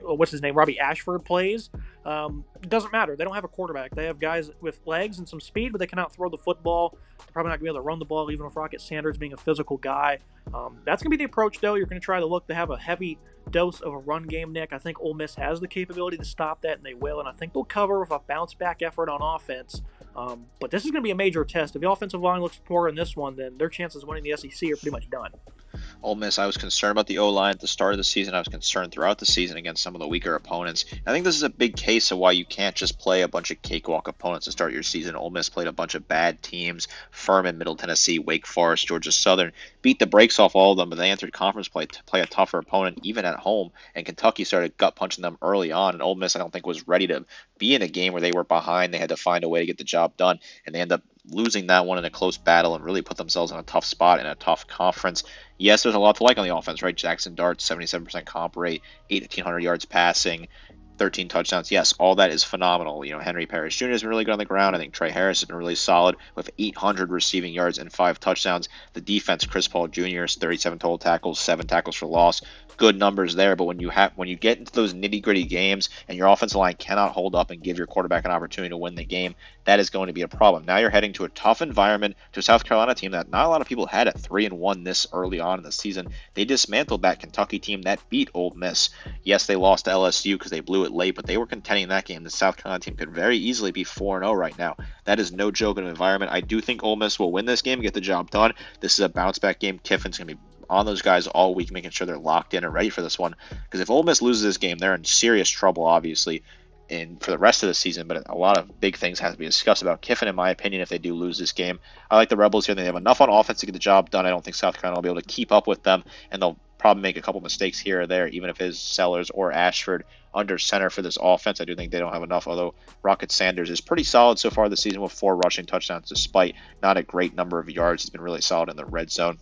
what's his name, Robbie Ashford plays. It doesn't matter. They don't have a quarterback. They have guys with legs and some speed, but they cannot throw the football. They're probably not going to be able to run the ball, even with Rocket Sanders being a physical guy. That's going to be the approach, though. You're going to try to have a heavy dose of a run game, Nick. I think Ole Miss has the capability to stop that, and they will. And I think they'll cover with a bounce-back effort on offense. But this is going to be a major test. If the offensive line looks poor in this one, then their chances of winning the SEC are pretty much done. Ole Miss, I was concerned about the O-line at the start of the season. I was concerned throughout the season against some of the weaker opponents. I think this is a big case of why you can't just play a bunch of cakewalk opponents to start your season. Ole Miss played a bunch of bad teams. Furman, Middle Tennessee, Wake Forest, Georgia Southern. Beat the brakes off all of them, but they entered conference play to play a tougher opponent, even at home. And Kentucky started gut-punching them early on. And Ole Miss, I don't think, was ready to be in a game where they were behind. They had to find a way to get the job done. And they end up losing that one in a close battle and really put themselves in a tough spot in a tough conference. Yes, there's a lot to like on the offense, right? Jackson Dart, 77% comp rate, 1,800 yards passing. 13 touchdowns. Yes, all that is phenomenal. Henry Parrish Jr. has been really good on the ground. I think Trey Harris has been really solid with 800 receiving yards and 5 touchdowns. The defense, Chris Paul Jr. is 37 total tackles, 7 tackles for loss. Good numbers there, but when you get into those nitty-gritty games and your offensive line cannot hold up and give your quarterback an opportunity to win the game, that is going to be a problem. Now you're heading to a tough environment, to a South Carolina team that not a lot of people had at 3-1 this early on in the season. They dismantled that Kentucky team that beat Ole Miss. Yes, they lost to LSU because they blew it late, but they were contending that game. The South Carolina team could very easily be 4-0 right now. That is no joke in an environment. I do think Ole Miss will win this game and get the job done. This is a bounce-back game. Kiffin's going to be on those guys all week, making sure they're locked in and ready for this one. Because if Ole Miss loses this game, they're in serious trouble, obviously, for the rest of the season. But a lot of big things have to be discussed about Kiffin, in my opinion, if they do lose this game. I like the Rebels here. They have enough on offense to get the job done. I don't think South Carolina will be able to keep up with them, and they'll probably make a couple mistakes here or there, even if it's Sellers or Ashford under center for this offense. I do think they don't have enough, although Rocket Sanders is pretty solid so far this season with 4 rushing touchdowns, despite not a great number of yards. He's been really solid in the red zone.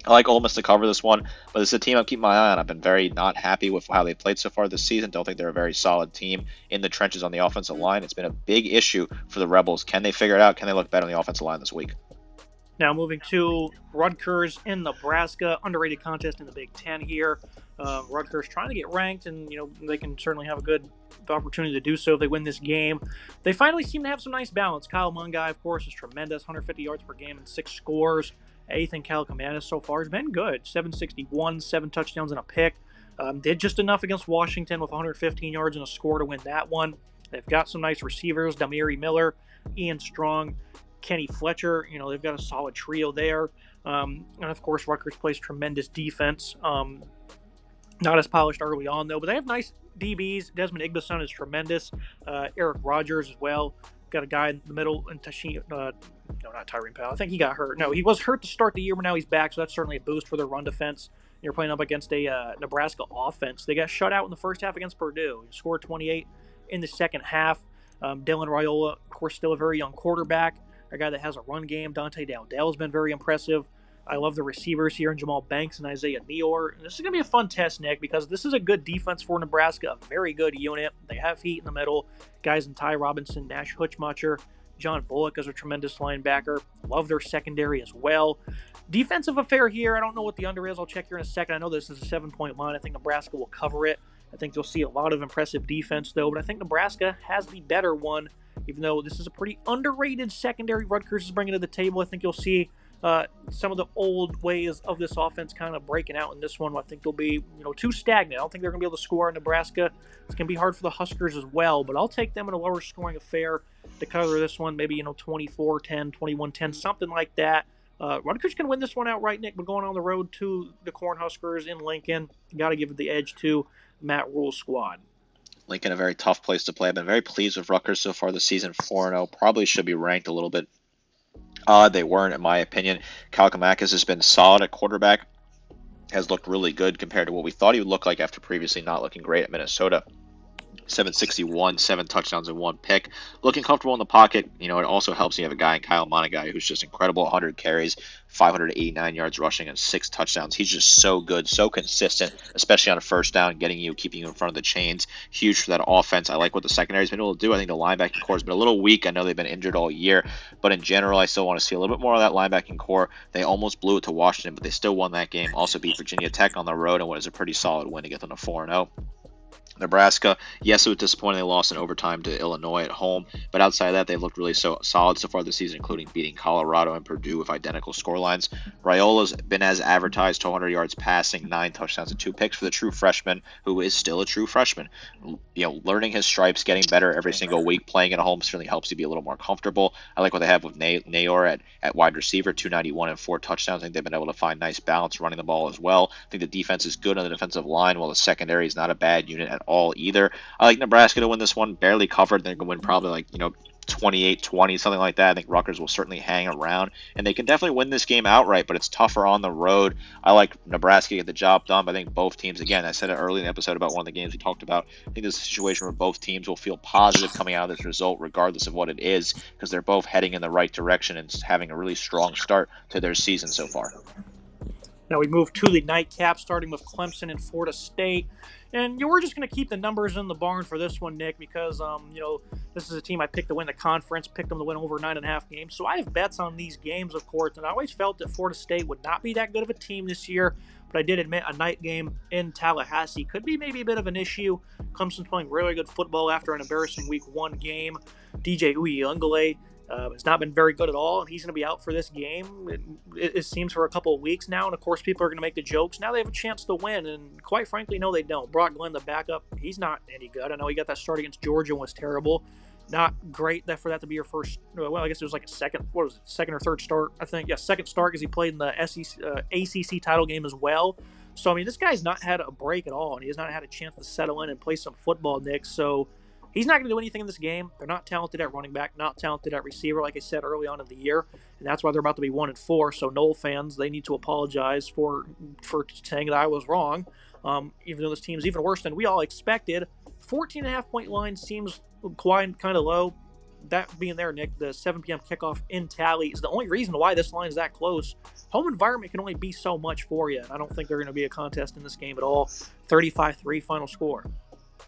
I like Ole Miss to cover this one, but it's a team I'm keeping my eye on. I've been very not happy with how they played so far this season. Don't think they're a very solid team in the trenches on the offensive line. It's been a big issue for the Rebels. Can they figure it out? Can they look better on the offensive line this week? Now moving to Rutgers in Nebraska, underrated contest in the Big Ten here. Rutgers trying to get ranked, and they can certainly have a good opportunity to do so if they win this game. They finally seem to have some nice balance. Kyle Mungai, of course, is tremendous, 150 yards per game and 6 scores. Ethan Calicomanis so far has been good, 761, 7 touchdowns and a pick. Did just enough against Washington with 115 yards and a score to win that one. They've got some nice receivers, Damiri Miller, Ian Strong, Kenny Fletcher. They've got a solid trio there. And of course, Rutgers plays tremendous defense. Not as polished early on, though, but they have nice DBs. Desmond Igbeson is tremendous. Eric Rogers as well. Got a guy in the middle, and no, not Tyreen Powell. I think he got hurt. No, he was hurt to start the year, but now he's back, so that's certainly a boost for their run defense. You're playing up against a Nebraska offense. They got shut out in the first half against Purdue. He scored 28 in the second half. Dylan Raiola, of course, still a very young quarterback. A guy that has a run game. Dante Dowdell has been very impressive. I love the receivers here in Jamal Banks and Isaiah Neor. And this is going to be a fun test, Nick, because this is a good defense for Nebraska, a very good unit. They have heat in the middle. Guys in Ty Robinson, Nash Hutchmacher, John Bullock is a tremendous linebacker. Love their secondary as well. Defensive affair here. I don't know what the under is. I'll check here in a second. I know this is a 7-point line. I think Nebraska will cover it. I think you'll see a lot of impressive defense, though. But I think Nebraska has the better one, even though this is a pretty underrated secondary Rutgers is bringing to the table. I think you'll see some of the old ways of this offense kind of breaking out in this one. I think they'll be, too stagnant. I don't think they're going to be able to score in Nebraska. It's going to be hard for the Huskers as well, but I'll take them in a lower scoring affair to cover this one. Maybe, 24-10, 21-10, something like that. Rutgers can win this one outright, Nick, but going on the road to the Cornhuskers in Lincoln, you got to give it the edge to Matt Rule's squad. Lincoln, a very tough place to play. I've been very pleased with Rutgers so far this season, 4-0. Probably should be ranked a little bit. They weren't, in my opinion. Kalkamakis has been solid at quarterback, has looked really good compared to what we thought he would look like after previously not looking great at Minnesota. 761, 7 touchdowns and 1 pick. Looking comfortable in the pocket. It also helps you have a guy in Kyle Monagai who's just incredible. 100 carries, 589 yards rushing, and 6 touchdowns. He's just so good, so consistent, especially on a first down, keeping you in front of the chains. Huge for that offense. I like what the secondary's been able to do. I think the linebacking core has been a little weak. I know they've been injured all year, but in general, I still want to see a little bit more of that linebacking core. They almost blew it to Washington, but they still won that game. Also beat Virginia Tech on the road in what is a pretty solid win to get them to 4-0. Nebraska, yes, it was disappointing they lost in overtime to Illinois at home, but outside of that, they've looked really solid so far this season, including beating Colorado and Purdue with identical scorelines. Raiola's been as advertised, 200 yards passing, 9 touchdowns and 2 picks for the true freshman, who is still a true freshman. Learning his stripes, getting better every single week, playing at home certainly helps you be a little more comfortable. I like what they have with Nayor at wide receiver, 291 and 4 touchdowns. I think they've been able to find nice balance running the ball as well. I think the defense is good on the defensive line, while the secondary is not a bad unit at all either. I like Nebraska to win this one, barely covered. They're going to win probably 28-20, something like that. I think Rutgers will certainly hang around, and they can definitely win this game outright, but it's tougher on the road. I like Nebraska to get the job done, but I think both teams, again, I said it early in the episode about one of the games we talked about, I think this is a situation where both teams will feel positive coming out of this result, regardless of what it is, because they're both heading in the right direction and having a really strong start to their season so far. Now we move to the nightcap, starting with Clemson and Florida State. And we're just going to keep the numbers in the barn for this one, Nick, because this is a team I picked to win the conference, picked them to win over 9.5 games. So I have bets on these games, of course, and I always felt that Florida State would not be that good of a team this year. But I did admit a night game in Tallahassee could be maybe a bit of an issue. Clemson's playing really good football after an embarrassing Week 1 game. DJ Uiagalelei has not been very good at all, and he's going to be out for this game. It seems for a couple of weeks now, and of course people are going to make the jokes. Now they have a chance to win, and quite frankly, no, they don't. Brock Glenn, the backup, he's not any good. I know he got that start against Georgia and was terrible. Not great for that to be your first. Well, I guess it was like a second or third start, I think. Yeah, second start because he played in the ACC title game as well. So, I mean, this guy's not had a break at all, and he has not had a chance to settle in and play some football, Nick. So, he's not going to do anything in this game. They're not talented at running back, not talented at receiver, like I said early on in the year, and that's why they're about to be 1-4. So, Noel fans, they need to apologize for saying that I was wrong, even though this team's even worse than we all expected. 14.5-point line seems kind of low. That being there, Nick, the 7 p.m. kickoff in Tally is the only reason why this line is that close. Home environment can only be so much for you. I don't think they're going to be a contest in this game at all. 35-3 final score.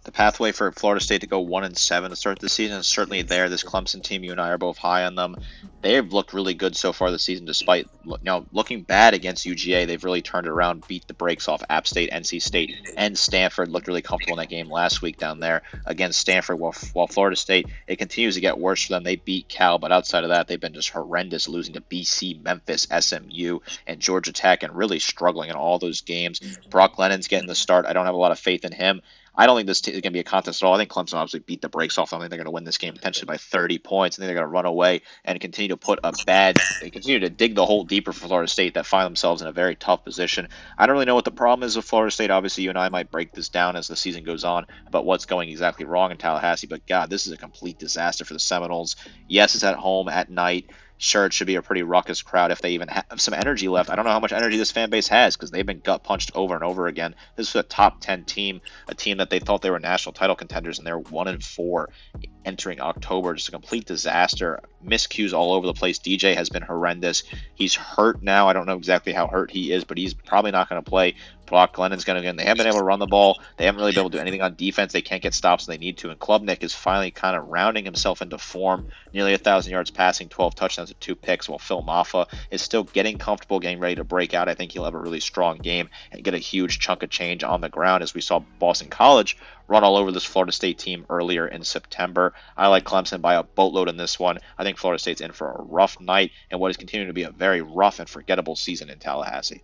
The pathway for Florida State to go 1-7 to start the season is certainly there. This Clemson team, you and I are both high on them. They have looked really good so far this season, despite looking bad against UGA. They've really turned it around, beat the brakes off App State, NC State, and Stanford. Looked really comfortable in that game last week down there against Stanford. While Florida State, it continues to get worse for them. They beat Cal, but outside of that, they've been just horrendous, losing to BC, Memphis, SMU, and Georgia Tech, and really struggling in all those games. Brock Lennon's getting the start. I don't have a lot of faith in him. I don't think this is going to be a contest at all. I think Clemson obviously beat the brakes off them. I think they're going to win this game potentially by 30 points. I think they're going to run away and continue to dig the hole deeper for Florida State that find themselves in a very tough position. I don't really know what the problem is with Florida State. Obviously, you and I might break this down as the season goes on about what's going exactly wrong in Tallahassee. But, God, this is a complete disaster for the Seminoles. Yes, it's at home at night. Sure, it should be a pretty ruckus crowd if they even have some energy left. I don't know how much energy this fan base has because they've been gut punched over and over again. This is a top 10 team, a team that they thought they were national title contenders, and they're 1-4 entering October. Just a complete disaster. Miscues all over the place. DJ has been horrendous. He's hurt now. I don't know exactly how hurt he is, but he's probably not going to play. Brock Glennon's going to get. They haven't been able to run the ball. They haven't really been able to do anything on defense. They can't get stops when they need to. And Klubnik is finally kind of rounding himself into form. Nearly 1,000 yards passing, 12 touchdowns and 2 picks, while Phil Maffa is still getting comfortable, getting ready to break out. I think he'll have a really strong game and get a huge chunk of change on the ground, as we saw Boston College run all over this Florida State team earlier in September. I like Clemson by a boatload in this one. I think Florida State's in for a rough night and what is continuing to be a very rough and forgettable season in Tallahassee.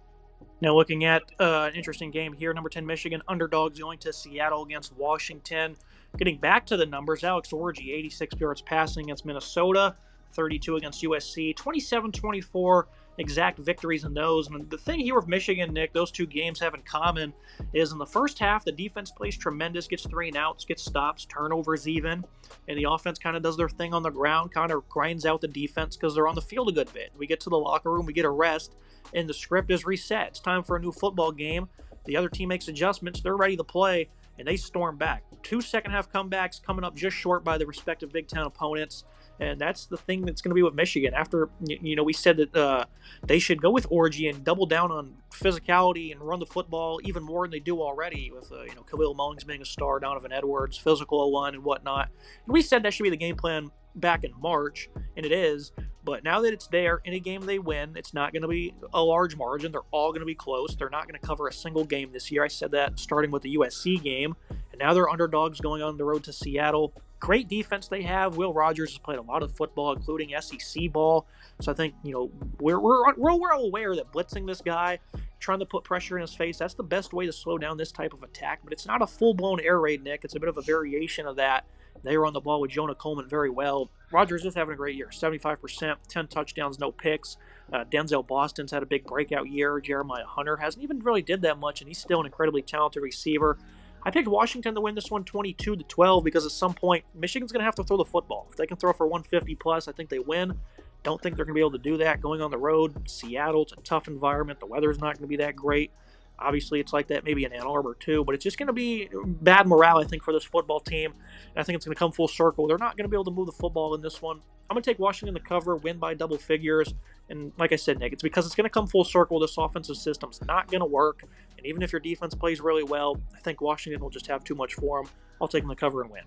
Now looking at an interesting game here, number 10 Michigan, underdogs going to Seattle against Washington. Getting back to the numbers, Alex Orji, 86 yards passing against Minnesota, 32 against USC, 27-24 exact victories in those. And the thing here with Michigan, Nick, those two games have in common is in the first half, the defense plays tremendous, gets 3 and outs, gets stops, turnovers even, and the offense kind of does their thing on the ground, kind of grinds out the defense because they're on the field a good bit. We get to the locker room, we get a rest, and the script is reset. It's time for a new football game. The other team makes adjustments. They're ready to play, and they storm back. 2 second-half comebacks coming up just short by the respective Big Ten opponents, and that's the thing that's going to be with Michigan. After, we said that they should go with Orji and double down on physicality and run the football even more than they do already with, Khalil Mullings being a star, Donovan Edwards, physical O-line and whatnot. And we said that should be the game plan back in March, and it is. But now that it's there, any game they win, it's not going to be a large margin. They're all going to be close. They're not going to cover a single game this year. I said that starting with the USC game. And now they're underdogs going on the road to Seattle. Great defense they have. Will Rogers has played a lot of football, including SEC ball. So I think, we're well aware that blitzing this guy, trying to put pressure in his face, that's the best way to slow down this type of attack. But it's not a full-blown air raid, Nick. It's a bit of a variation of that. They run the ball with Jonah Coleman very well. Rogers is having a great year, 75%, 10 touchdowns, no picks. Denzel Boston's had a big breakout year. Jeremiah Hunter hasn't even really did that much, and he's still an incredibly talented receiver. I picked Washington to win this one 22-12 because at some point, Michigan's going to have to throw the football. If they can throw for 150+, I think they win. Don't think they're going to be able to do that going on the road. Seattle, it's a tough environment. The weather's not going to be that great. Obviously, it's like that maybe in Ann Arbor too, but it's just going to be bad morale, I think, for this football team. And I think it's going to come full circle. They're not going to be able to move the football in this one. I'm going to take Washington to cover, win by double figures. And like I said, Nick, it's because it's going to come full circle. This offensive system's not going to work. And even if your defense plays really well, I think Washington will just have too much for them. I'll take them to cover and win.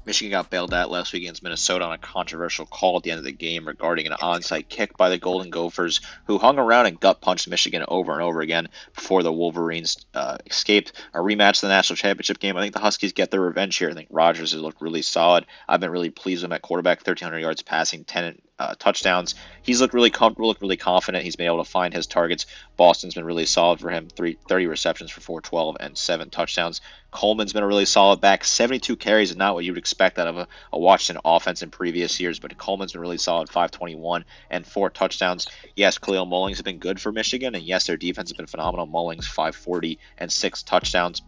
Michigan got bailed out last week against Minnesota on a controversial call at the end of the game regarding an onside kick by the Golden Gophers, who hung around and gut punched Michigan over and over again before the Wolverines escaped a rematch of the national championship game. I think the Huskies get their revenge here. I think Rodgers has looked really solid. I've been really pleased with him at quarterback, 1,300 yards passing, 10 touchdowns. He's looked really comfortable, looked really confident. He's been able to find his targets. Boston's been really solid for him, 30 receptions for 412 and 7 touchdowns. Coleman's been a really solid back. 72 carries is not what you would expect out of a Washington offense in previous years, but Coleman's been really solid, 521 and 4 touchdowns. Yes, Khalil Mullings has been good for Michigan, and yes, their defense has been phenomenal. Mullings, 540 and 6 touchdowns.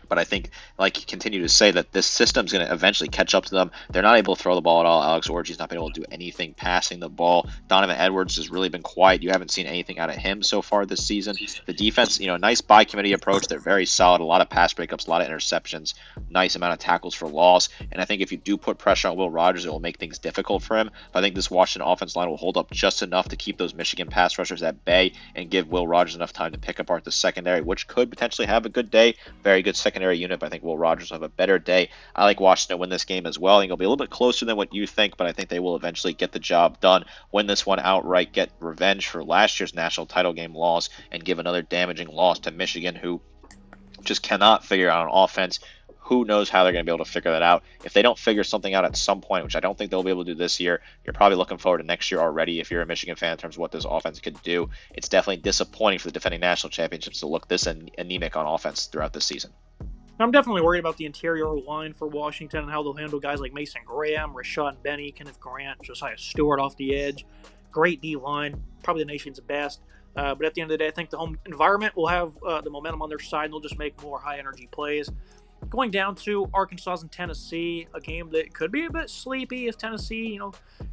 But I think, like you continue to say, that this system's going to eventually catch up to them. They're not able to throw the ball at all. Alex Orji's not been able to do anything passing the ball. Donovan Edwards has really been quiet. You haven't seen anything out of him so far this season. The defense, nice by committee approach. They're very solid. A lot of pass breakups, a lot of interceptions, nice amount of tackles for loss. And I think if you do put pressure on Will Rogers, it will make things difficult for him. But I think this Washington offense line will hold up just enough to keep those Michigan pass rushers at bay and give Will Rogers enough time to pick apart the secondary, which could potentially have a good day. Very good secondary unit, but I think Will Rogers will have a better day. I like Washington to win this game as well. I think it'll be a little bit closer than what you think, but I think they will eventually get the job done, win this one outright, get revenge for last year's national title game loss, and give another damaging loss to Michigan, who just cannot figure out an offense. Who knows how they're going to be able to figure that out. If they don't figure something out at some point, which I don't think they'll be able to do this year, you're probably looking forward to next year already if you're a Michigan fan in terms of what this offense could do. It's definitely disappointing for the defending national championships to look this anemic on offense throughout the season. I'm definitely worried about the interior line for Washington and how they'll handle guys like Mason Graham, Rashad Benny, Kenneth Grant, Josiah Stewart off the edge. Great D-line, probably the nation's best. But at the end of the day, I think the home environment will have the momentum on their side, and they'll just make more high-energy plays. Going down to Arkansas and Tennessee, a game that could be a bit sleepy if Tennessee,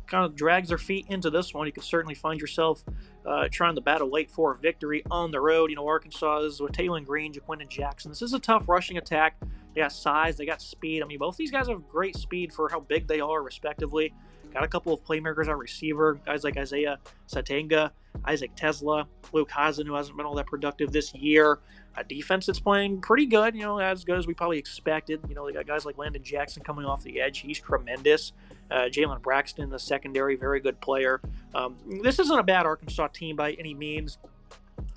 kind of drags their feet into this one. You could certainly find yourself trying to battle late for a victory on the road. Arkansas is with Taylor Green, Jaquindon Jackson. This is a tough rushing attack. They got size, they got speed. Both these guys have great speed for how big they are, respectively. Got a couple of playmakers at receiver, guys like Isaiah Satenga, Isaac Tesla, Luke Hazen, who hasn't been all that productive this year. A defense that's playing pretty good, as good as we probably expected. They got guys like Landon Jackson coming off the edge. He's tremendous. Jalen Braxton in the secondary, very good player. This isn't a bad Arkansas team by any means.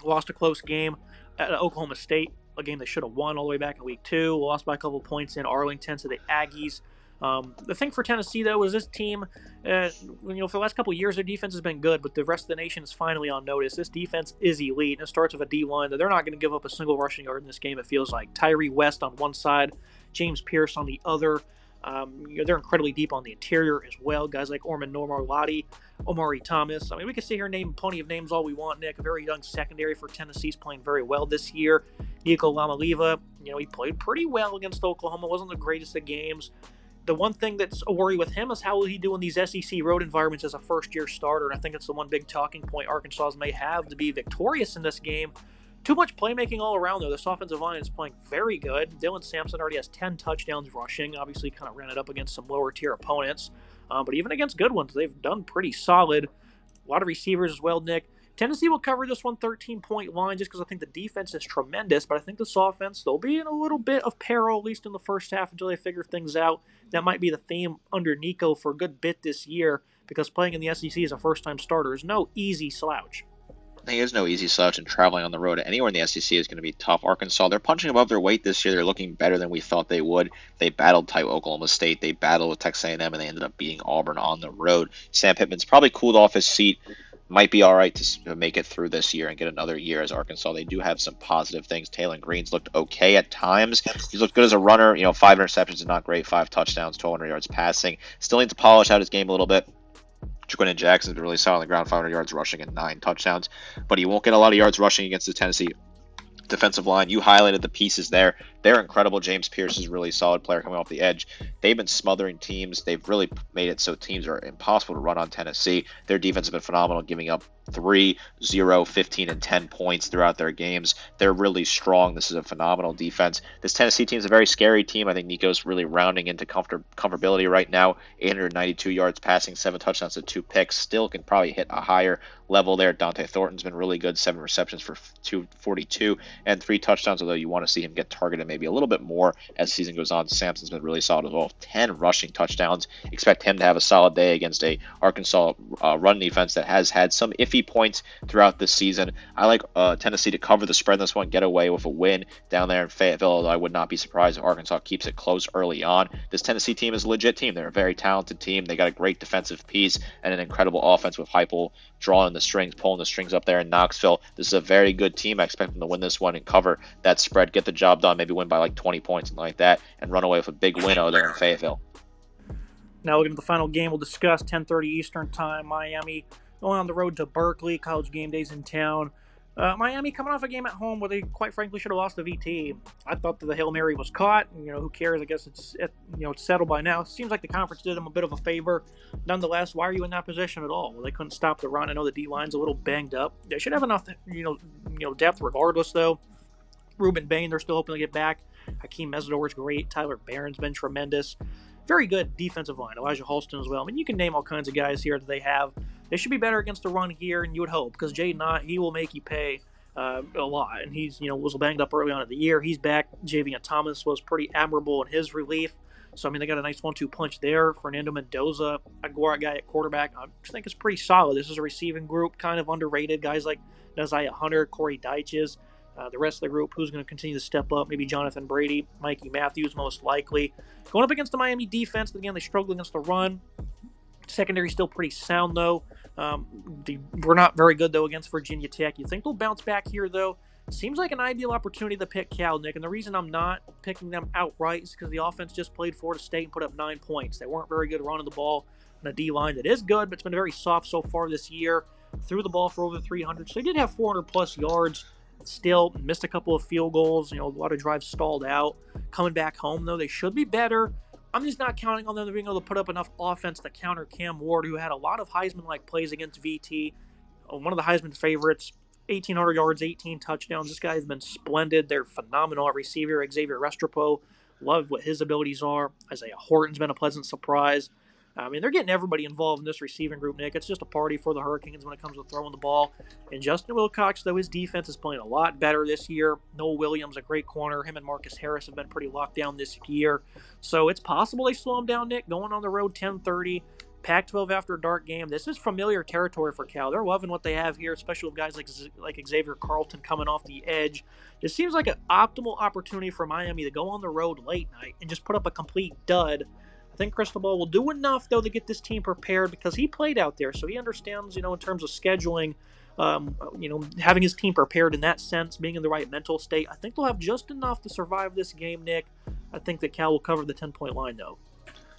Lost a close game at Oklahoma State, a game they should have won all the way back in week 2. Lost by a couple points in Arlington to the Aggies. The thing for Tennessee, though, is this team, for the last couple of years, their defense has been good, but the rest of the nation is finally on notice. This defense is elite, and it starts with a D-line that they're not going to give up a single rushing yard in this game, it feels like. Tyree West on one side, James Pierce on the other. They're incredibly deep on the interior as well. Guys like Orman Normarlati, Omari Thomas. We could sit here and name plenty of names all we want, Nick. A very young secondary for Tennessee's playing very well this year. Nico Lamaliva, he played pretty well against Oklahoma. Wasn't the greatest of games. The one thing that's a worry with him is how will he do in these SEC road environments as a first-year starter, and I think it's the one big talking point Arkansas may have to be victorious in this game. Too much playmaking all around, though. This offensive line is playing very good. Dylan Sampson already has 10 touchdowns rushing. Obviously, kind of ran it up against some lower-tier opponents. But even against good ones, they've done pretty solid. A lot of receivers as well, Nick. Tennessee will cover this 13-point line just because I think the defense is tremendous, but I think this offense, they'll be in a little bit of peril, at least in the first half, until they figure things out. That might be the theme under Nico for a good bit this year, because playing in the SEC as a first-time starter is no easy slouch. He is no easy slouch, and traveling on the road anywhere in the SEC is going to be tough. Arkansas, they're punching above their weight this year. They're looking better than we thought they would. They battled tight Oklahoma State. They battled with Texas A&M, and they ended up beating Auburn on the road. Sam Pittman's probably cooled off his seat. Might be all right to make it through this year and get another year as Arkansas. They do have some positive things. Taylor Green's looked okay at times. He's looked good as a runner. 5 interceptions is not great. 5 touchdowns, 1,200 yards passing. Still needs to polish out his game a little bit. Jaquindon Jackson's been really solid on the ground, 500 yards rushing and 9 touchdowns. But he won't get a lot of yards rushing against the Tennessee defensive line. You highlighted the pieces there. They're incredible. James Pierce is a really solid player coming off the edge. They've been smothering teams. They've really made it so teams are impossible to run on Tennessee. Their defense has been phenomenal, giving up 3, 0, 15, and 10 points throughout their games. They're really strong. This is a phenomenal defense. This Tennessee team is a very scary team. I think Nico's really rounding into comfortability right now. 892 yards passing, 7 touchdowns to 2 picks. Still can probably hit a higher level there. Dante Thornton's been really good, 7 receptions for 242 and 3 touchdowns, although you want to see him get targeted maybe a little bit more as the season goes on. Sampson's been really solid as well, 10 rushing touchdowns. Expect him to have a solid day against a Arkansas run defense that has had some iffy points throughout this season. I like Tennessee to cover the spread in this one, get away with a win down there in Fayetteville, although I would not be surprised if Arkansas keeps it close early on. This Tennessee team is a legit team. They're a very talented team. They got a great defensive piece and an incredible offense with Heupel drawing the strings, pulling the strings up there in Knoxville. This is a very good team. I expect them to win this one and cover that spread, get the job done, maybe win by like 20 points, something like that, and run away with a big win over there in Fayetteville. Now looking at the final game, we'll discuss 10:30 Eastern Time. Miami going on the road to Berkeley. College game days in town. Miami coming off a game at home where they quite frankly should have lost to VT. I thought that the Hail Mary was caught. Who cares? I guess it's settled by now. It seems like the conference did them a bit of a favor. Nonetheless, why are you in that position at all? Well, they couldn't stop the run. I know the D line's a little banged up. They should have enough depth regardless though. Ruben Bain, they're still hoping to get back. Hakeem Mesidor's great. Tyler Barron's been tremendous. Very good defensive line. Elijah Halston as well. I mean, you can name all kinds of guys here that they have. They should be better against the run here, and you would hope, because Jay Knott, he will make you pay a lot. And he's, was banged up early on in the year. He's back. Javian Thomas was pretty admirable in his relief. So, I mean, they got a nice 1-2 punch there. Fernando Mendoza, a guy at quarterback, I think is pretty solid. This is a receiving group, kind of underrated. Guys like Naziah Hunter, Corey Dyches. The rest of the group, who's going to continue to step up? Maybe Jonathan Brady, Mikey Matthews, most likely. Going up against the Miami defense, but again, they struggle against the run. Secondary still pretty sound, though. We're not very good, though, against Virginia Tech. You think they'll bounce back here, though? Seems like an ideal opportunity to pick Cal, Nick. And the reason I'm not picking them outright is because the offense just played Florida State and put up 9 points. They weren't very good running the ball on a D-line that is good, but it's been very soft so far this year. Threw the ball for over 300, so they did have 400-plus yards. Still missed a couple of field goals. A lot of drives stalled out. Coming back home, though, they should be better. I'm just not counting on them being able to put up enough offense to counter Cam Ward, who had a lot of Heisman-like plays against VT. One of the Heisman favorites, 1,800 yards, 18 touchdowns. This guy has been splendid. They're phenomenal at receiver. Xavier Restrepo, love what his abilities are. Isaiah Horton's been a pleasant surprise. I mean, they're getting everybody involved in this receiving group, Nick. It's just a party for the Hurricanes when it comes to throwing the ball. And Justin Wilcox, though, his defense is playing a lot better this year. Noah Williams, a great corner. Him and Marcus Harris have been pretty locked down this year. So it's possible they slow him down, Nick. Going on the road 10:30, Pac-12 after a dark game. This is familiar territory for Cal. They're loving what they have here, especially with guys like Xavier Carlton coming off the edge. This seems like an optimal opportunity for Miami to go on the road late night and just put up a complete dud. I think Cristobal will do enough, though, to get this team prepared because he played out there, so he understands, in terms of scheduling, having his team prepared in that sense, being in the right mental state. I think they'll have just enough to survive this game, Nick. I think that Cal will cover the 10-point line, though.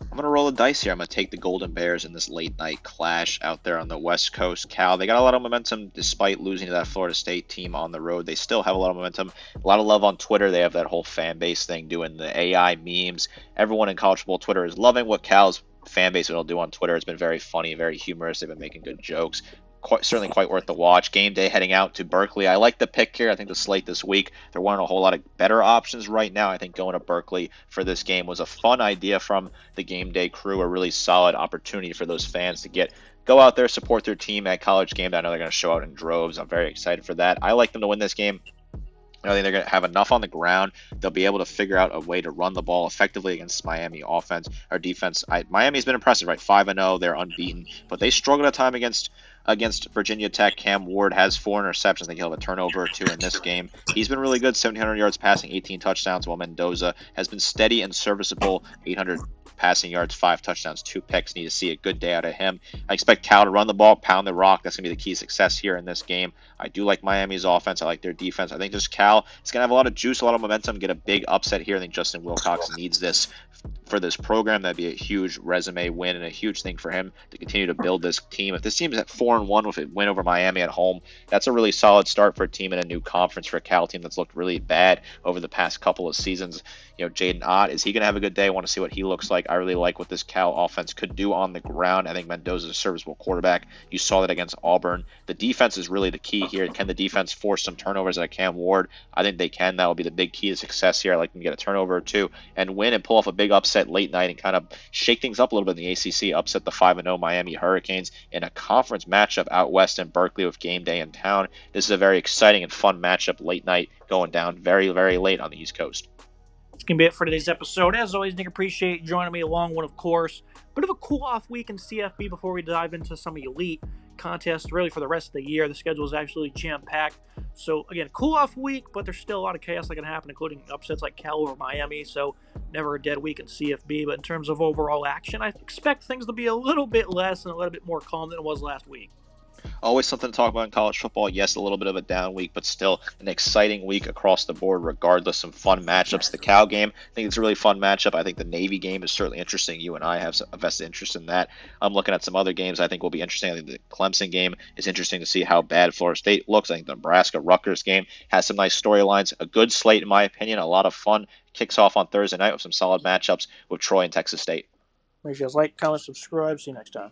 I'm going to roll the dice here. I'm going to take the Golden Bears in this late-night clash out there on the West Coast. Cal, they got a lot of momentum despite losing to that Florida State team on the road. They still have a lot of momentum. A lot of love on Twitter. They have that whole fan base thing doing the AI memes. Everyone in college football Twitter is loving what Cal's fan base will do on Twitter. It's been very funny, very humorous. They've been making good jokes. Certainly quite worth the watch. Game day heading out to Berkeley. I like the pick here. I think the slate this week, they're wanting a whole lot of better options right now. I think going to Berkeley for this game was a fun idea from the game day crew, a really solid opportunity for those fans to go out there, support their team at college game day. I know they're going to show out in droves. I'm very excited for that. I like them to win this game. I think they're going to have enough on the ground. They'll be able to figure out a way to run the ball effectively against Miami offense or defense. Miami's been impressive, right? 5-0, they're unbeaten, but they struggled at time against Virginia Tech. Cam Ward has 4 interceptions. I think he'll have a turnover or 2 in this game. He's been really good, 1,700 yards passing, 18 touchdowns, while Mendoza has been steady and serviceable, 800 passing yards, 5 touchdowns, 2 picks. Need to see a good day out of him. I expect Cal to run the ball, pound the rock. That's going to be the key to success here in this game. I do like Miami's offense. I like their defense. I think just Cal is going to have a lot of juice, a lot of momentum, get a big upset here. I think Justin Wilcox needs this for this program. That'd be a huge resume win and a huge thing for him to continue to build this team. If this team is at 4-1 with a win over Miami at home, that's a really solid start for a team in a new conference, for a Cal team that's looked really bad over the past couple of seasons. Jaden Ott, is he going to have a good day? I want to see what he looks like. I really like what this Cal offense could do on the ground. I think Mendoza's a serviceable quarterback. You saw that against Auburn. The defense is really the key here. Can the defense force some turnovers at Cam Ward? I think they can. That will be the big key to success here. I like them to get a turnover or two and win and pull off a big upset late night and kind of shake things up a little bit in the ACC, upset the 5-0 Miami Hurricanes in a conference matchup out west in Berkeley with game day in town. This is a very exciting and fun matchup late night going down very, very late on the East Coast. That's going to be it for today's episode. As always, Nick, appreciate you joining me along one, of course. Bit of a cool-off week in CFB before we dive into some elite contests really for the rest of the year. The schedule is absolutely jam-packed. So, again, cool-off week, but there's still a lot of chaos that can happen, including upsets like Cal over Miami. So, never a dead week in CFB. But in terms of overall action, I expect things to be a little bit less and a little bit more calm than it was last week. Always something to talk about in college football. Yes, a little bit of a down week, but still an exciting week across the board regardless. Some fun matchups. The Cal game, I think it's a really fun matchup. I think the Navy game is certainly interesting. You and I have a vested interest in that. I'm looking at some other games I think will be interesting. I think the Clemson game is interesting to see how bad Florida State looks. I think the Nebraska-Rutgers game has some nice storylines. A good slate, in my opinion. A lot of fun. Kicks off on Thursday night with some solid matchups with Troy and Texas State. Make sure you guys like, comment, subscribe. See you next time.